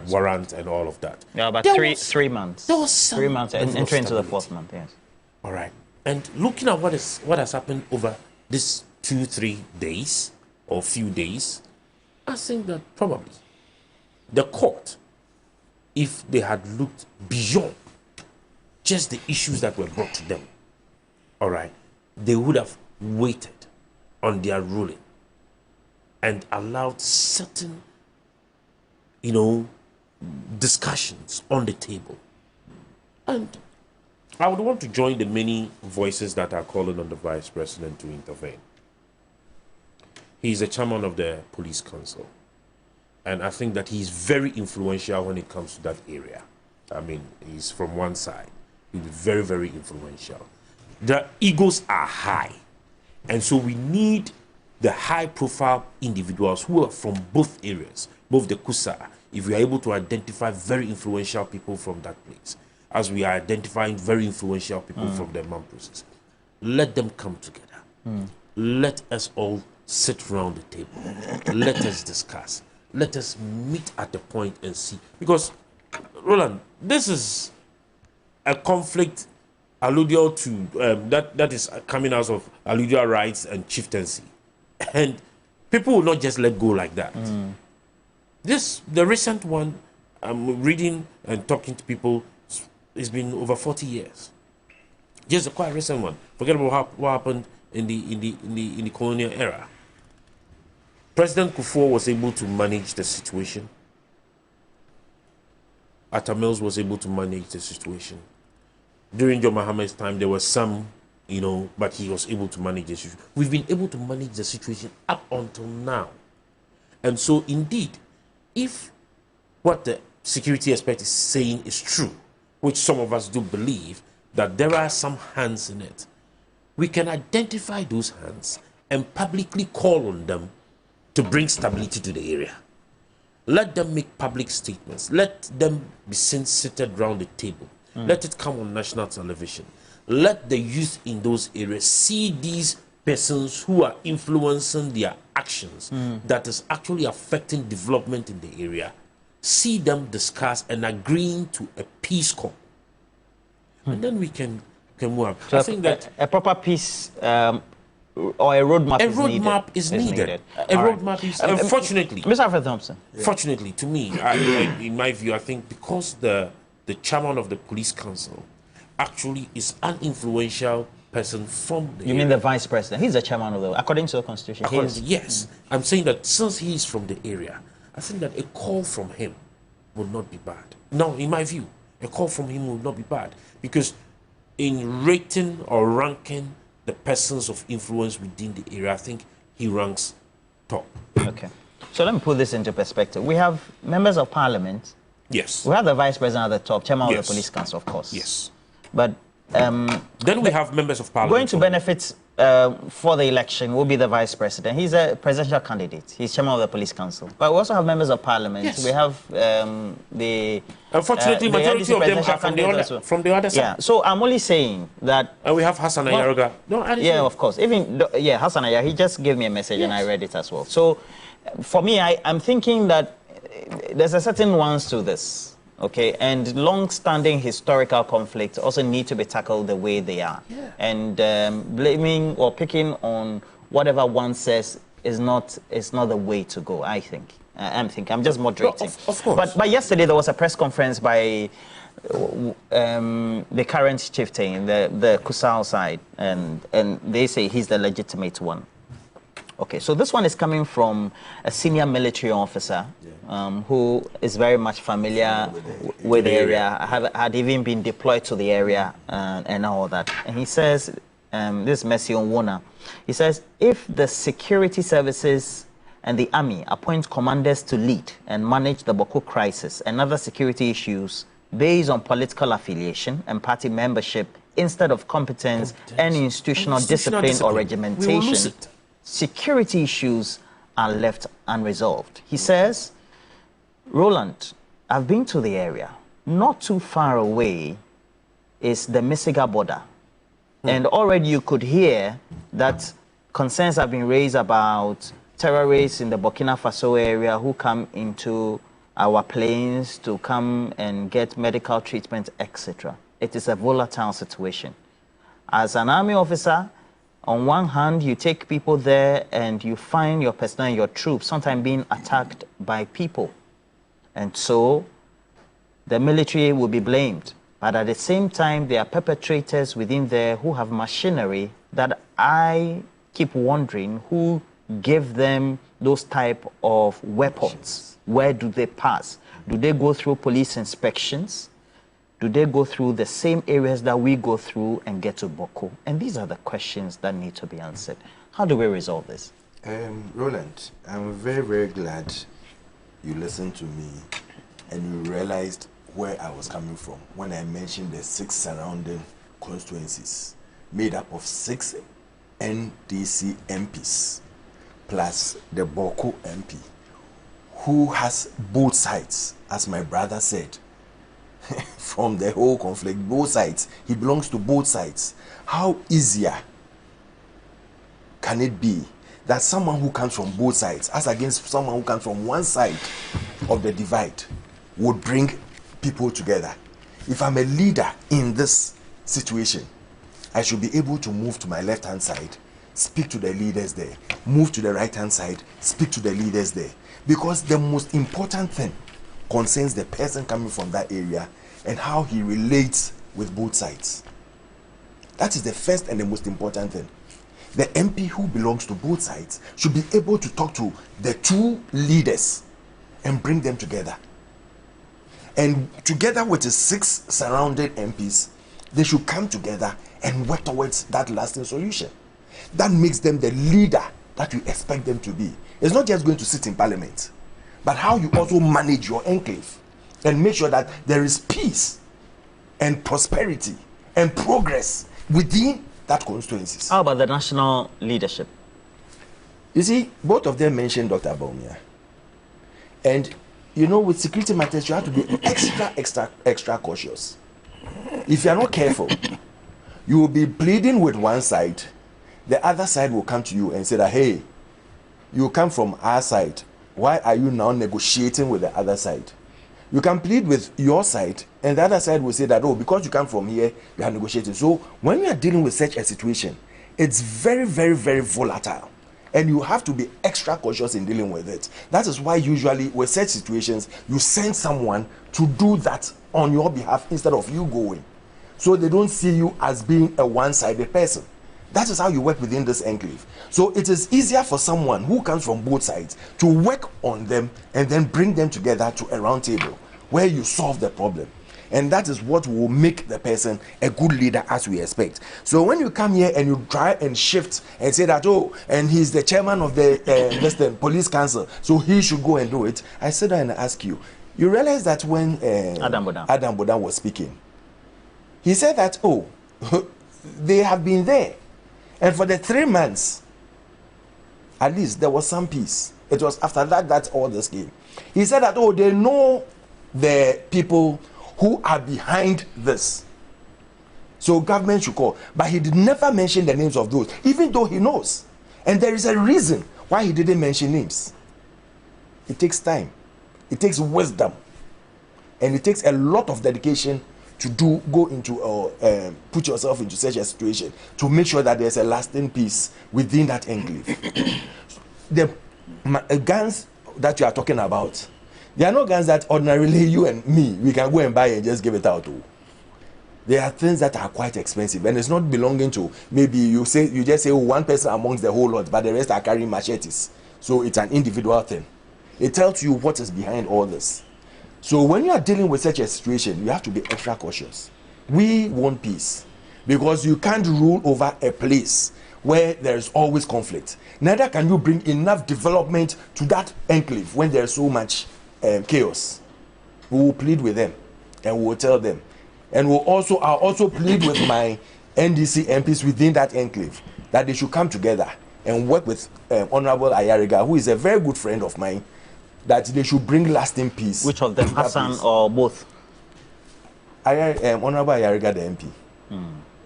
warrant and all of that. Yeah, about three months. There was some 3 months, and entering into the 4th stability. month, yes. All right. And looking at what has happened over these 2-3 days or few days, I think that probably the court, if they had looked beyond just the issues that were brought to them, all right, they would have waited on their ruling and allowed certain, discussions on the table. And I would want to join the many voices that are calling on the Vice President to intervene. He's the chairman of the Police Council. And I think that he's very influential when it comes to that area. I mean, he's from one side. He's very, very influential. The egos are high. And so we need the high-profile individuals who are from both areas, both the Kusa, if we are able to identify very influential people from that place, as we are identifying very influential people from the Mamproses, let them come together. Let us all sit around the table. Let us discuss. Let us meet at the point and see. Because, Roland, this is a conflict alludial to, that is coming out of alludial rights and chieftaincy. And people will not just let go like that. The recent one, I'm reading and talking to people, it's been over 40 years. Just a quite recent one. Forget about what happened in the colonial era. President Kufuor was able to manage the situation. Atta Mills was able to manage the situation. During John Mohammed's time, there was some, but he was able to manage the situation. We've been able to manage the situation up until now. And so, indeed, if what the security expert is saying is true, which some of us do believe, that there are some hands in it, we can identify those hands and publicly call on them to bring stability to the area. Let them make public statements. Let them be seen seated around the table. Let it come on national television. Let the youth in those areas see these persons who are influencing their actions that is actually affecting development in the area. See them discuss and agreeing to a peace call. And then we can move on. So I think that a proper peace or a roadmap is needed. A roadmap is needed. Unfortunately, Mr. Alfred Thompson. Fortunately, to me, in my view, I think because the chairman of the Police Council actually is an influential person from the You mean the Vice President? He's the chairman of the, according to the Constitution. Yes. I'm saying that since he is from the area, I think that a call from him would not be bad. No, in my view, a call from him would not be bad. Because in rating or ranking the persons of influence within the area, I think he ranks top. Okay. So let me put this into perspective. We have members of parliament. Yes. We have the Vice President at the top, chairman of the Police Council, of course. Yes. But then we have members of parliament. Going to benefit for the election will be the Vice President. He's a presidential candidate. He's chairman of the Police Council. But we also have members of parliament. Yes. We have the... Unfortunately, the majority of them are from the other side. Yeah, so I'm only saying that... And we have Hassan Ayaruga. Yeah, of course. Even, Hassan Ayaruga, he just gave me a message and I read it as well. So for me, I'm thinking that there's a certain nuance to this. Okay, and long-standing historical conflicts also need to be tackled the way they are. Yeah. And blaming or picking on whatever one says is not the way to go, I think. I'm just moderating. No, of course. But yesterday there was a press conference by the current chieftain, the Kusao side, and they say he's the legitimate one. Okay, so this one is coming from a senior military officer who is very much familiar with the area, had even been deployed to the area and all that. And he says this is Messi Onwona. He says, if the security services and the army appoint commanders to lead and manage the Boko crisis and other security issues based on political affiliation and party membership instead of competence and institutional discipline or regimentation, security issues are left unresolved. He says, Roland, I've been to the area. Not too far away is the Misiga border. And already you could hear that concerns have been raised about terrorists in the Burkina Faso area who come into our planes to come and get medical treatment, etc. It is a volatile situation. As an army officer, on one hand, you take people there and you find your personnel, your troops, sometimes being attacked by people. And so the military will be blamed. But at the same time, there are perpetrators within there who have machinery that I keep wondering who give them those type of weapons. Where do they pass? Do they go through police inspections? Do they go through the same areas that we go through and get to Boko? And these are the questions that need to be answered. How do we resolve this? Roland, I'm very, very glad you listened to me and you realized where I was coming from when I mentioned the 6 surrounding constituencies made up of 6 NDC MPs plus the Boko MP, who has both sides, as my brother said, from the whole conflict, both sides. He belongs to both sides. How easier can it be that someone who comes from both sides, as against someone who comes from one side of the divide, would bring people together? If I'm a leader in this situation, I should be able to move to my left-hand side, speak to the leaders there, move to the right-hand side, speak to the leaders there. Because the most important thing concerns the person coming from that area and how he relates with both sides. That is the first and the most important thing. The MP who belongs to both sides should be able to talk to the 2 leaders and bring them together. And together with the 6 surrounded MPs, they should come together and work towards that lasting solution. That makes them the leader that you expect them to be. It's not just going to sit in parliament, but how you also manage your enclave and make sure that there is peace and prosperity and progress within that constituencies. How about the national leadership? You see, both of them mentioned Dr. Baumia. And you know, with security matters, you have to be extra cautious. If you are not careful, you will be pleading with one side. The other side will come to you and say that, hey, you come from our side. Why are you now negotiating with the other side? You can plead with your side, and the other side will say that, oh, because you come from here, you are negotiating. So when you are dealing with such a situation, it's very, very, very volatile. And you have to be extra cautious in dealing with it. That is why usually with such situations, you send someone to do that on your behalf instead of you going. So they don't see you as being a one-sided person. That is how you work within this enclave. So it is easier for someone who comes from both sides to work on them and then bring them together to a round table where you solve the problem. And that is what will make the person a good leader as we expect. So when you come here and you try and shift and say that, oh, and he's the chairman of the police council, so he should go and do it. I sit down and ask you, you realize that when Adam Bodan was speaking, he said that, oh, they have been there. And for the 3 months, at least there was some peace. It was after that all this came. He said that, oh, they know the people who are behind this. So government should call. But he did never mention the names of those, even though he knows. And there is a reason why he didn't mention names. It takes time. It takes wisdom. And it takes a lot of dedication to go into put yourself into such a situation to make sure that there's a lasting peace within that enclave. The guns that you are talking about, they are not guns that ordinarily you and me, we can go and buy and just give it out to. There are things that are quite expensive, and it's not belonging to, maybe you just say, oh, one person amongst the whole lot, but the rest are carrying machetes. So it's an individual thing. It tells you what is behind all this. So when you are dealing with such a situation, you have to be extra cautious. We want peace. because you can't rule over a place where there is always conflict. Neither can you bring enough development to that enclave when there's so much chaos. We will plead with them and we will tell them. And I'll also plead with my NDC MPs within that enclave that they should come together and work with Honorable Ayariga, who is a very good friend of mine, that they should bring lasting peace. Which of them, Hassan or both? Honorable Ayariga, the MP.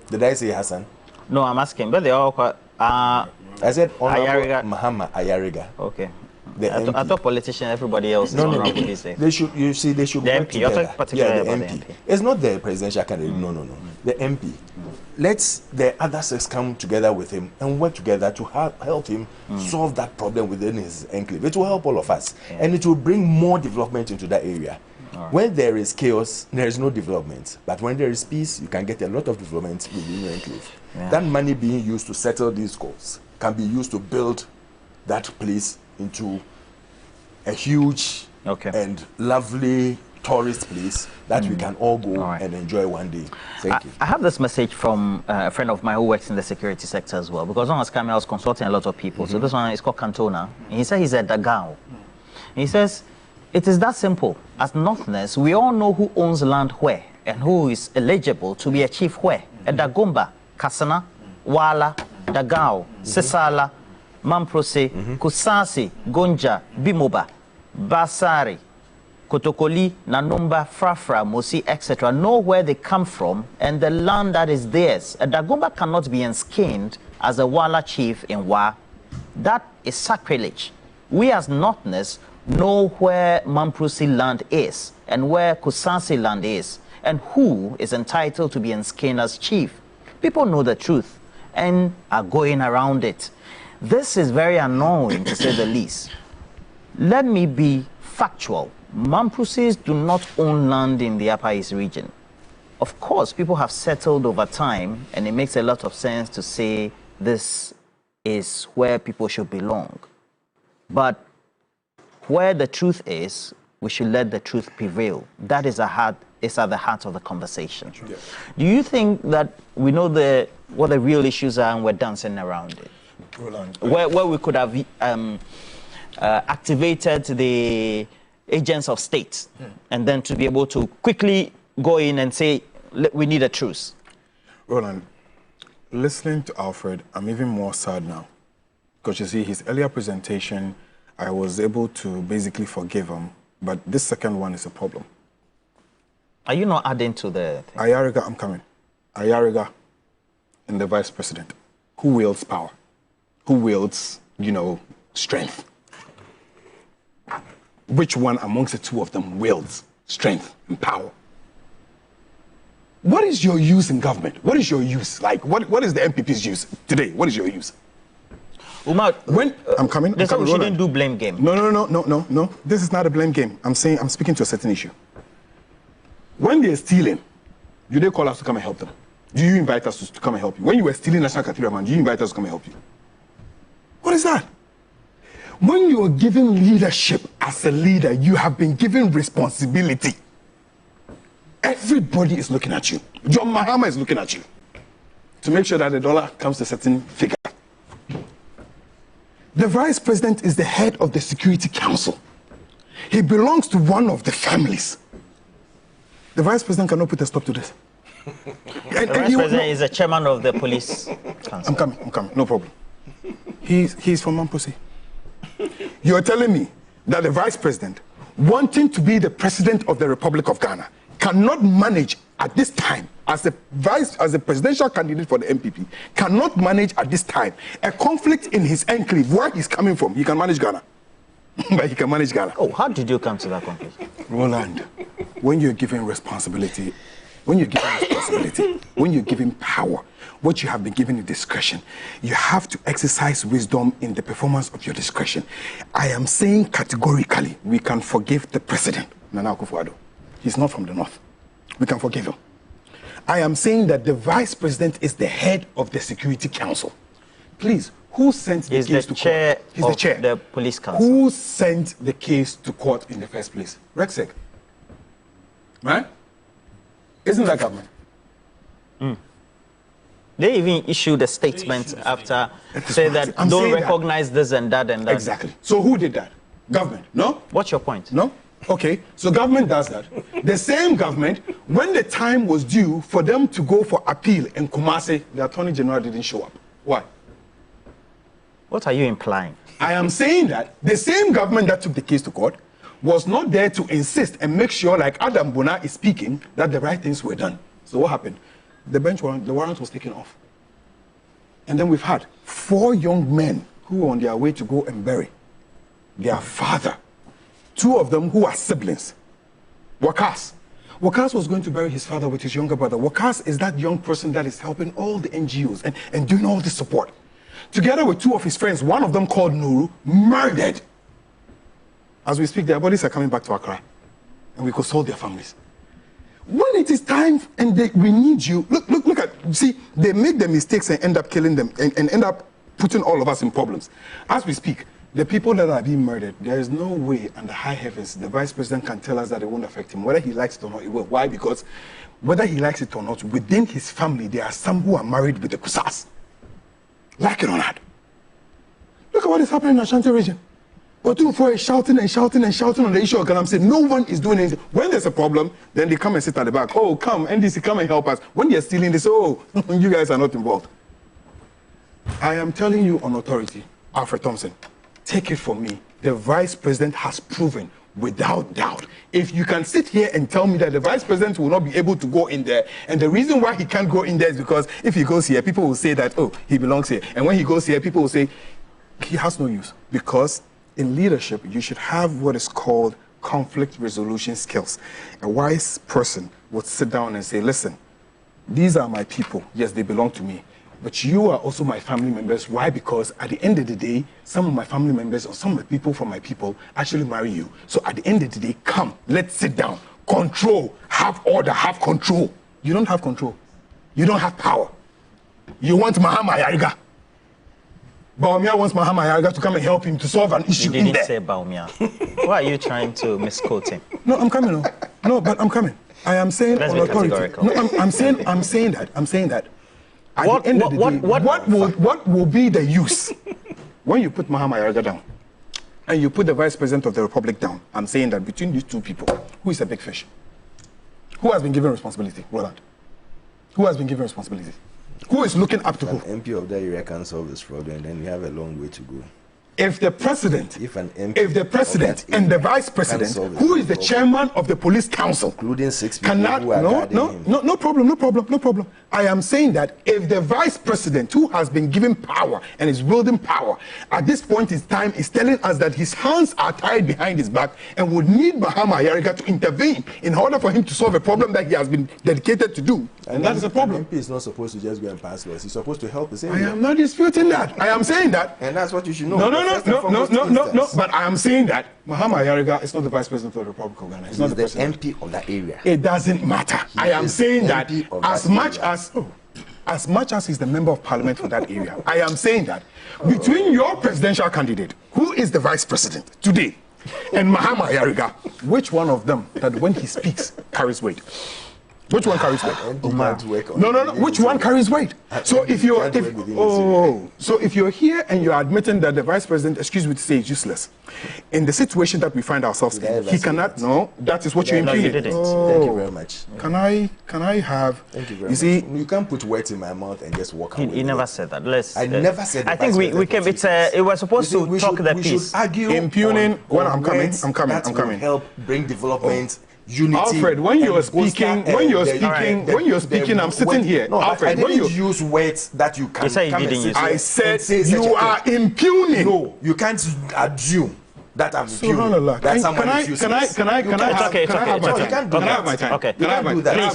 Did I say Hassan? No, I'm asking, but they all quite, I said Honorable Ayariga. Muhammad Ayariga. Okay. I thought politician, everybody else is honorable these days. They should, you see, they should the work MP, you're together. talking particularly the about MP. the MP. It's not the presidential candidate, no. The MP. Let the other six come together with him and work together to help him solve that problem within his enclave. It will help all of us. Yeah. And it will bring more development into that area. Right. When there is chaos, there is no development. But when there is peace, you can get a lot of development within your enclave. Yeah. That money being used to settle these scores can be used to build that place into a huge and lovely tourist place that we can all go and enjoy one day. Thank you. I have this message from a friend of mine who works in the security sector as well, because when I was coming, I was consulting a lot of people. So this one is called Cantona. And he said he's at Dagao. He says, it is that simple. As Northerners, we all know who owns land where and who is eligible to be a chief where. At Dagomba, Kasana, Wala, Dagao, Sesala, Mamprose, Kusasi, Gonja, Bimoba, Basari, Kotokoli, Nanumba, Frafra, Mosi, etc. know where they come from and the land that is theirs. A Dagomba cannot be enskined as a Wala chief in Wa. That is sacrilege. We as Northerners know where Mamprose land is and where Kusasi land is and who is entitled to be enskined as chief. People know the truth and are going around it. This is very annoying, to say the least. Let me be factual. Mamproses do not own land in the Upper East region. Of course, people have settled over time, and it makes a lot of sense to say this is where people should belong. But where the truth is, we should let the truth prevail. That is at the heart of the conversation. Yeah. Do you think that we know what the real issues are and we're dancing around it? Roland. Where we could have activated the agents of state and then to be able to quickly go in and say, we need a truce? Roland, listening to Alfred, I'm even more sad now. Because you see, his earlier presentation, I was able to basically forgive him, but this second one is a problem. Are you not adding to the thing? Ayariga, I'm coming. Ayariga and the vice president. Who wields power? Who wields, strength? Which one amongst the two of them wields strength and power? What is your use in government? What is your use? Like, what is the MPP's use today? What is your use? Umar, I'm coming. We shouldn't do blame game. No. This is not a blame game. I'm speaking to a certain issue. When they're stealing, do they call us to come and help them? Do you invite us to come and help you? When you were stealing National Cathedral, man, do you invite us to come and help you? What is that? When you are given leadership as a leader, you have been given responsibility. Everybody is looking at you. John Mahama is looking at you to make sure that the dollar comes to a certain figure. The vice president is the head of the Security Council. He belongs to one of the families. The vice president cannot put a stop to this. The vice president is the chairman of the police council. I'm coming, no problem. He's from Mamprose. You're telling me that the vice president, wanting to be the president of the Republic of Ghana, cannot manage at this time, as a presidential candidate for the MPP, cannot manage at this time a conflict in his enclave where he's coming from. He can manage Ghana. But he can manage Ghana. Oh, how did you come to that conclusion? Roland, when you're given responsibility, when you're given power, what you have been given is discretion. You have to exercise wisdom in the performance of your discretion. I am saying categorically, we can forgive the president, Nana Akufo-Addo. He's not from the north. We can forgive him. I am saying that the vice president is the head of the Security Council. Please, who sent the case to court? He's the chair of the police council. Who sent the case to court in the first place? Rexec. Right? Isn't that government? They even issued a statement after, say that don't recognize this and that and that. Exactly. So who did that? Government, no? What's your point? No? Okay, so government does that. The same government, when the time was due for them to go for appeal in Kumasi, the Attorney General didn't show up. Why? What are you implying? I am saying that the same government that took the case to court was not there to insist and make sure, like Adam Bona is speaking, that the right things were done. So what happened? The warrant was taken off. And then we've had 4 young men who were on their way to go and bury their father. 2 of them who are siblings. Wakas. Wakas was going to bury his father with his younger brother. Wakas is that young person that is helping all the NGOs and doing all this support. Together with 2 of his friends, one of them called Nuru, murdered. As we speak, their bodies are coming back to Accra. And we console their families. When it is time and we need you, look at, see, they make the mistakes and end up killing them and end up putting all of us in problems. As we speak, the people that are being murdered, there is no way under high heavens the vice president can tell us that it won't affect him. Whether he likes it or not, it will. Why? Because whether he likes it or not, within his family, there are some who are married with the Kusas. Like it or not. Look at what is happening in the Ashanti region. Otunfo is shouting and shouting and shouting on the issue of Galamsey. No one is doing anything. When there's a problem, then they come and sit at the back. Oh, come, NDC, come and help us. When they're stealing, they say, oh, you guys are not involved. I am telling you on authority, Alfred Thompson, take it from me. The vice president has proven without doubt. If you can sit here and tell me that the vice president will not be able to go in there, and the reason why he can't go in there is because if he goes here, people will say that, oh, he belongs here. And when he goes here, people will say, he has no use. Because in leadership, you should have what is called conflict resolution skills. A wise person would sit down and say, listen, these are my people. Yes, they belong to me. But you are also my family members. Why? Because at the end of the day, some of my family members or some of the people from my people actually marry you. So at the end of the day, come, let's sit down. Control, have order, have control. You don't have control. You don't have power. You want Mahama Yariga. Baumia wants Mahama Yariga to come and help him to solve an issue in there. You didn't say Baumia. Why are you trying to misquote him? No, I'm coming. No, but I'm coming. I am saying on authority. No, I'm saying that. At the end of the day, what will be the use when you put Mahama Yariga down and you put the vice president of the republic down? I'm saying that between these 2 people, who is a big fish? Who has been given responsibility? Roland. Who has been given responsibility? Who is looking up to who? An MP of that area can solve this problem, then we have a long way to go. If the president, and the vice president, who is the chairman of the police council, including 6 people cannot, who are no problem. I am saying that if the vice president, who has been given power and is wielding power, at this point in time is telling us that his hands are tied behind his back and would need Mahama Yariga to intervene in order for him to solve a problem that he has been dedicated to do, and that is a problem. An MP is not supposed to just go and pass laws. He's supposed to help the same. I am not disputing that. I am saying that. And that's what you should know. No. But I am saying that Mahama Yariga is not the vice president of the Republic of Ghana. He's not the president. MP of that area. It doesn't matter. I am saying that as much as he's the member of parliament for that area, I am saying that between your presidential candidate, who is the vice president today, and Mahama Yariga, which one of them that when he speaks carries weight? Which one carries weight? No. Which one carries weight? So if you're here and you're admitting that the vice president, excuse me to say, is useless, in the situation that we find ourselves in, he cannot. No, that is what you're implying. Thank you very much. Can I have? Thank you very much. You see, you can't put words in my mouth and just walk away. He never said that. I never said that. I think we came. It was supposed to talk the piece. We should argue impugning. When I'm coming. Help bring development. Unity. Alfred, when you're speaking, I'm sitting here. No, Alfred, I didn't use words that you can. You say you didn't use. I said you are impugning. No, you can't assume that I'm impugning. That someone is useless. Can I have my time? Okay. Can I have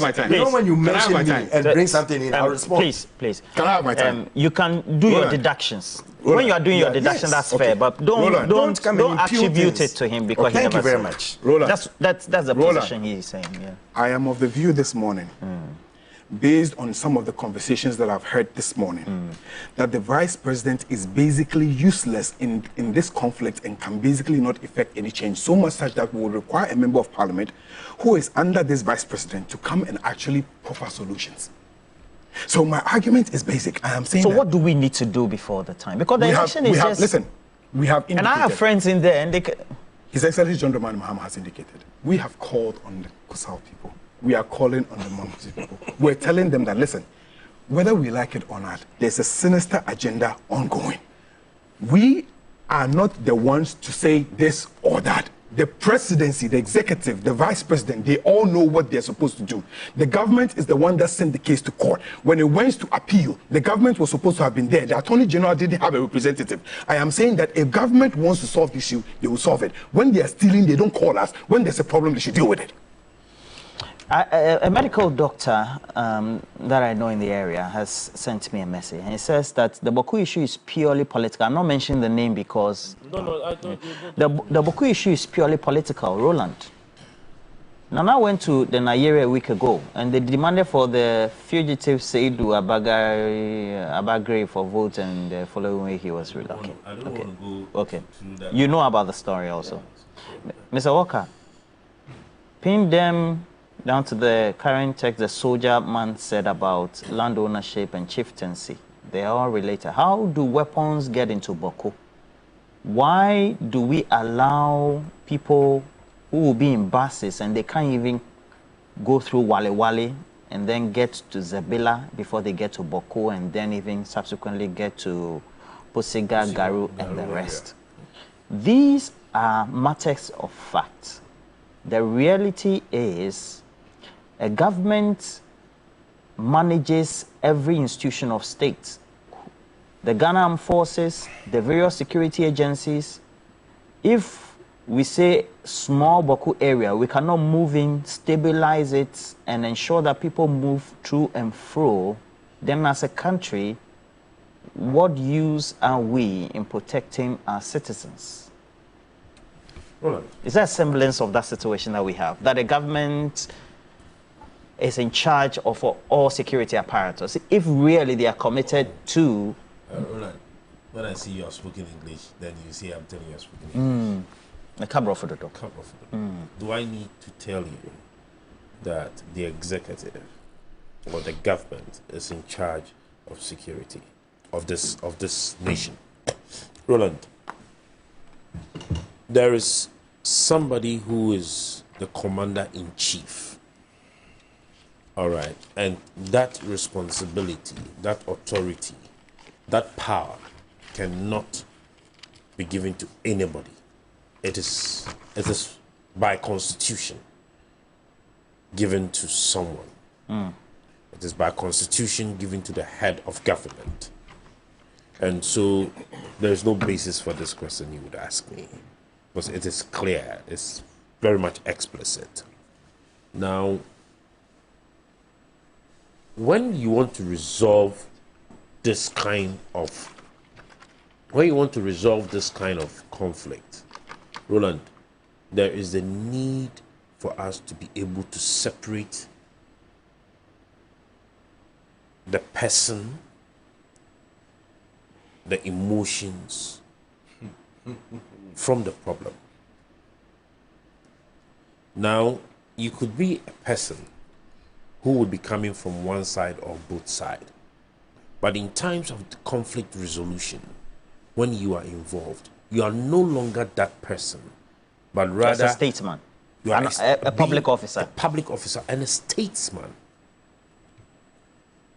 my time? You know when you mention me and bring something in, I'll respond. Please. Can I have my time? You can do your deductions. When you are doing your deduction, that's fair, but don't attribute it to him because he never said. Thank you very much. Roland, that's the position he's saying. Yeah. I am of the view this morning, based on some of the conversations that I've heard this morning, that the vice president is basically useless in this conflict and can basically not effect any change, so much such that we will require a member of parliament who is under this vice president to come and actually proffer solutions. So my argument is basic. I am saying. So what do we need to do before the time? Because the election is just. Listen, we have indicated. And I have friends in there, and they. His Excellency John Dramani Mahama has indicated. We have called on the Kusau people. We are calling on the Mongusi people. We're telling them that, listen, whether we like it or not, there's a sinister agenda ongoing. We are not the ones to say this or that. The presidency, the executive, the vice president, they all know what they're supposed to do. The government is the one that sent the case to court. When it went to appeal, the government was supposed to have been there. The Attorney General didn't have a representative. I am saying that if government wants to solve the issue, they will solve it. When they are stealing, they don't call us. When there's a problem, they should deal with it. A medical doctor that I know in the area has sent me a message, and he says that the Boku issue is purely political. I'm not mentioning the name because I don't. the Boku issue is purely political. Roland. Nana went to the Nigeria a week ago, and they demanded for the fugitive Seidu Abagre for vote, and the following week he was relocated. I don't want to go. Okay. You know about the story also, Mr. Walker. Pin them down to the current text the soldier man said about land ownership and chieftaincy. They are all related. How do weapons get into Boko? Why do we allow people who will be in buses and they can't even go through Wale Wale and then get to Zabila before they get to Boko and then even subsequently get to Posiga, Garu, and the rest? These are matters of fact. The reality is a government manages every institution of state. The Ghana Armed Forces, the various security agencies. If we say small Boku area, we cannot move in, stabilize it, and ensure that people move through and fro, then as a country, what use are we in protecting our citizens? Right. Is there a semblance of that situation that we have? That the government is in charge of all security apparatus, if really they are committed to... Roland, when I see you have spoken English, then you see I'm telling you have spoken English. The cabra for the dog. Do I need to tell you that the executive or the government is in charge of security of this nation? Roland, there is somebody who is the commander-in-chief. All right, and that responsibility, that authority, that power cannot be given to anybody. It is by constitution given to someone. It is by constitution given to the head of government. And so there is no basis for this question you would ask me, because it is clear, it's very much explicit. Now, when you want to resolve this kind of conflict, Roland, there is a need for us to be able to separate the person, the emotions from the problem. Now, you could be a person who would be coming from one side or both sides. But in times of conflict resolution, when you are involved, you are no longer that person, but rather... As a statesman. You are a public officer. A public officer and a statesman.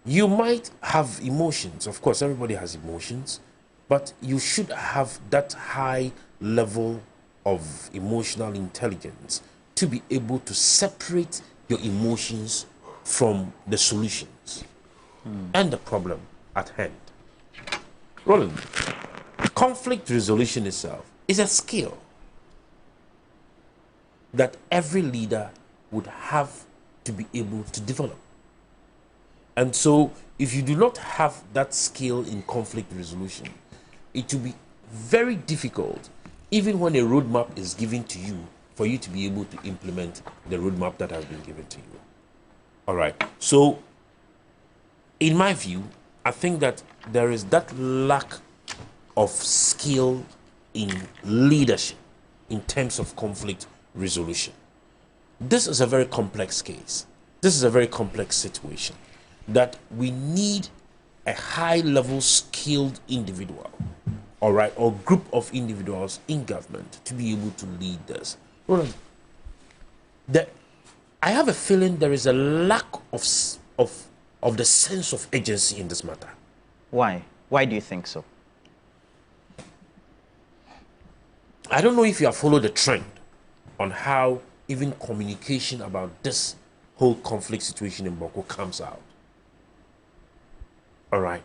You might have emotions. Of course, everybody has emotions. But you should have that high level of emotional intelligence to be able to separate your emotions from the solutions and the problem at hand. Roland, conflict resolution itself is a skill that every leader would have to be able to develop. And so, if you do not have that skill in conflict resolution, it will be very difficult, even when a roadmap is given to you, for you to be able to implement the roadmap that has been given to you. All right. So, in my view, I think that there is that lack of skill in leadership in terms of conflict resolution. This is a very complex case. This is a very complex situation. that we need a high-level skilled individual, all right, or group of individuals in government to be able to lead this. Roland, I have a feeling there is a lack of the sense of agency in this matter. Why? Why do you think so? I don't know if you have followed the trend on how even communication about this whole conflict situation in Boko comes out. All right.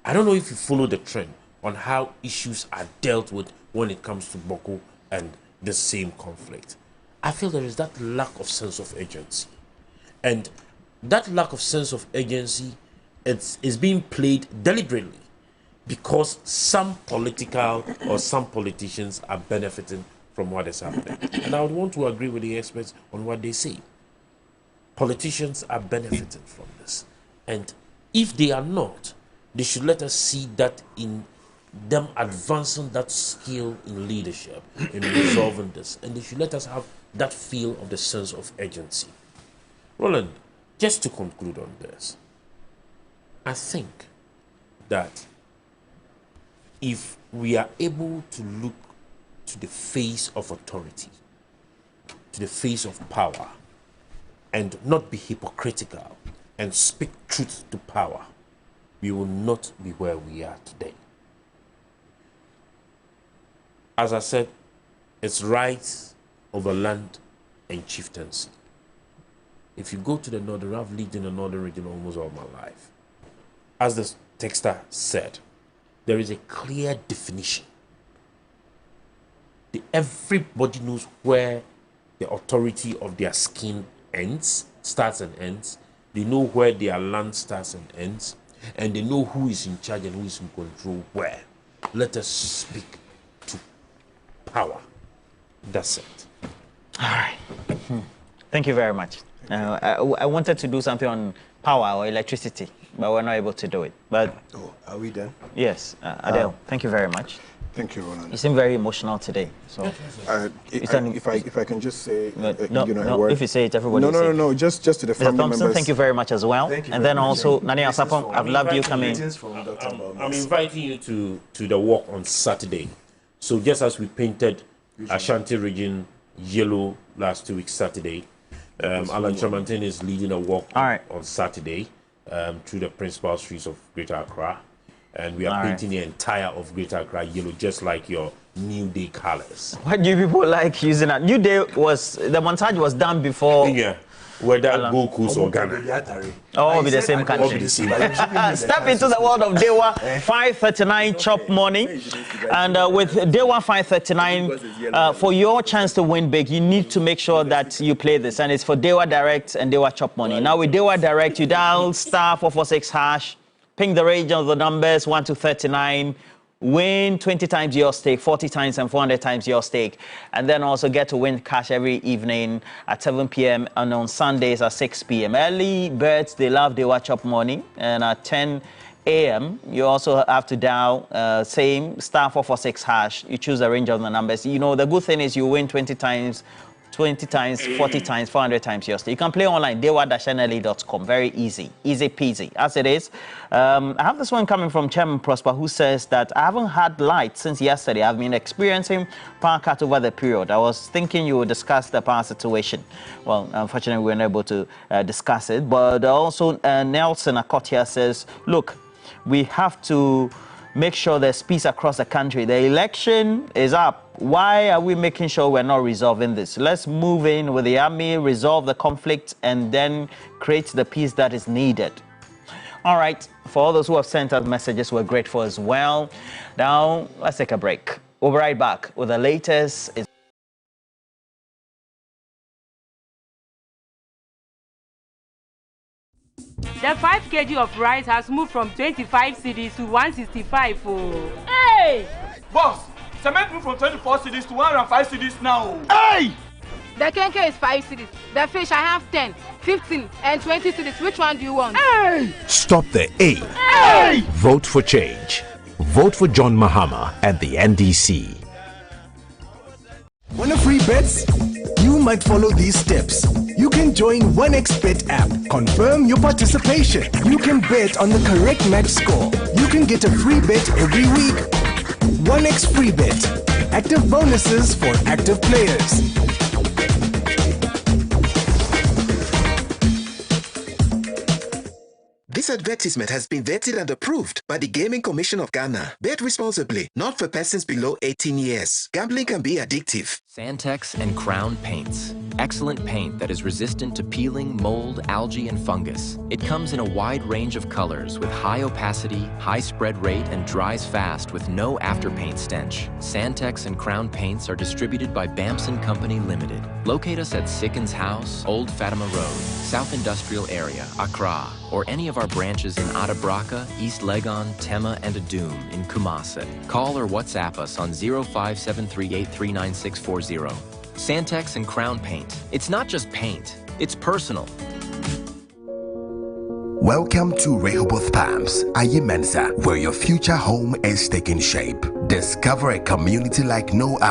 I don't know if you follow the trend on how issues are dealt with when it comes to Boko and the same conflict. I feel there is that lack of sense of agency. And that lack of sense of agency is being played deliberately because some political or some politicians are benefiting from what is happening. And I would want to agree with the experts on what they say. Politicians are benefiting from this. And if they are not, they should let us see that in them advancing that skill in leadership, in resolving this. And they should let us have that feel of the sense of agency. Roland, just to conclude on this, I think that if we are able to look to the face of authority, to the face of power, and not be hypocritical and speak truth to power, we will not be where we are today. As I said, it's rights over land and chieftaincy. If you go to the northern, I've lived in the northern region almost all my life. As the texter said, there is a clear definition. Everybody knows where the authority of their skin ends, starts and ends. They know where their land starts and ends. And they know who is in charge and who is in control where. Let us speak to power. That's it. All right. Thank you very much. I wanted to do something on power or electricity, but we're not able to do it. But are we done? Yes. Adele, thank you very much. Thank you, Roland. You seem very emotional today. So, if I can just say, no, if you say it, everybody. No. Just to the family Thompson, members. thank you very much as well. And then also, Nani Asapon, I've loved you coming. I'm inviting you to the walk on Saturday. So just as we painted Ashanti region yellow last 2 weeks Saturday, Alan Chamantin is leading a walk on Saturday through the principal streets of Greater Accra. And we are painting the entire of Greater Accra yellow, just like your New Day colors. What do you people like using that? New Day the montage was done before. Yeah. Whether Gold Coast or Ghana. Oh, be the same country. Step into the world of Dewa 5:39 chop morning. And with Dewa 5:39, for your chance to win big, you need to make sure that you play this. And it's for Dewa Direct and Dewa Chop Money. Now with Dewa Direct, you dial *446#. Ping the range of the numbers 1 to 39, win 20 times your stake, 40 times and 400 times your stake, and then also get to win cash every evening at 7 p.m. and on Sundays at 6 p.m. Early birds, they love Dewa Chop Money, and at 10 a.m. you also have to dial same *446#. You choose a range of the numbers. You know, the good thing is you win 20 times, 20 times, 40 times, 400 times your stake. You can play online, dewa-nla.com. Very easy peasy, as it is. I have this one coming from Chairman Prosper, who says that I haven't had light since yesterday. I've been experiencing power cut over the period. I was thinking you would discuss the power situation. Well, unfortunately, we weren't able to discuss it. But also, Nelson Akotia says, look, we have to make sure there's peace across the country. The election is up. Why are we making sure we're not resolving this? Let's move in with the army, resolve the conflict, and then create the peace that is needed. All right, for all those who have sent us messages, we're grateful as well. Now, let's take a break. We'll be right back with the latest. The 5 kg of rice has moved from 25 cedis to 165. Oh. Hey! Boss, cement moved from 24 cedis to 105 cedis now. Hey! The kenke is 5 cedis. The fish, I have 10, 15, and 20 cedis. Which one do you want? Hey! Stop the A. Hey! Vote for change. Vote for John Mahama and the NDC. Want a free bets? You might follow these steps. You can join 1xBet app. Confirm your participation. You can bet on the correct match score. You can get a free bet every week. 1x free bet. Active bonuses for active players. This advertisement has been vetted and approved by the Gaming Commission of Ghana. Bet responsibly, not for persons below 18 years. Gambling can be addictive. Santex and Crown Paints. Excellent paint that is resistant to peeling, mold, algae, and fungus. It comes in a wide range of colors with high opacity, high spread rate, and dries fast with no afterpaint stench. Santex and Crown Paints are distributed by Bamson Company Limited. Locate us at Sickens House, Old Fatima Road, South Industrial Area, Accra, or any of our branches in Adabraka, East Legon, Tema, and Adum in Kumasi. Call or WhatsApp us on 0573839640. Santex and Crown Paint. It's not just paint, it's personal. Welcome to Rehoboth Palms, Ayemensa, where your future home is taking shape. Discover a community like no other.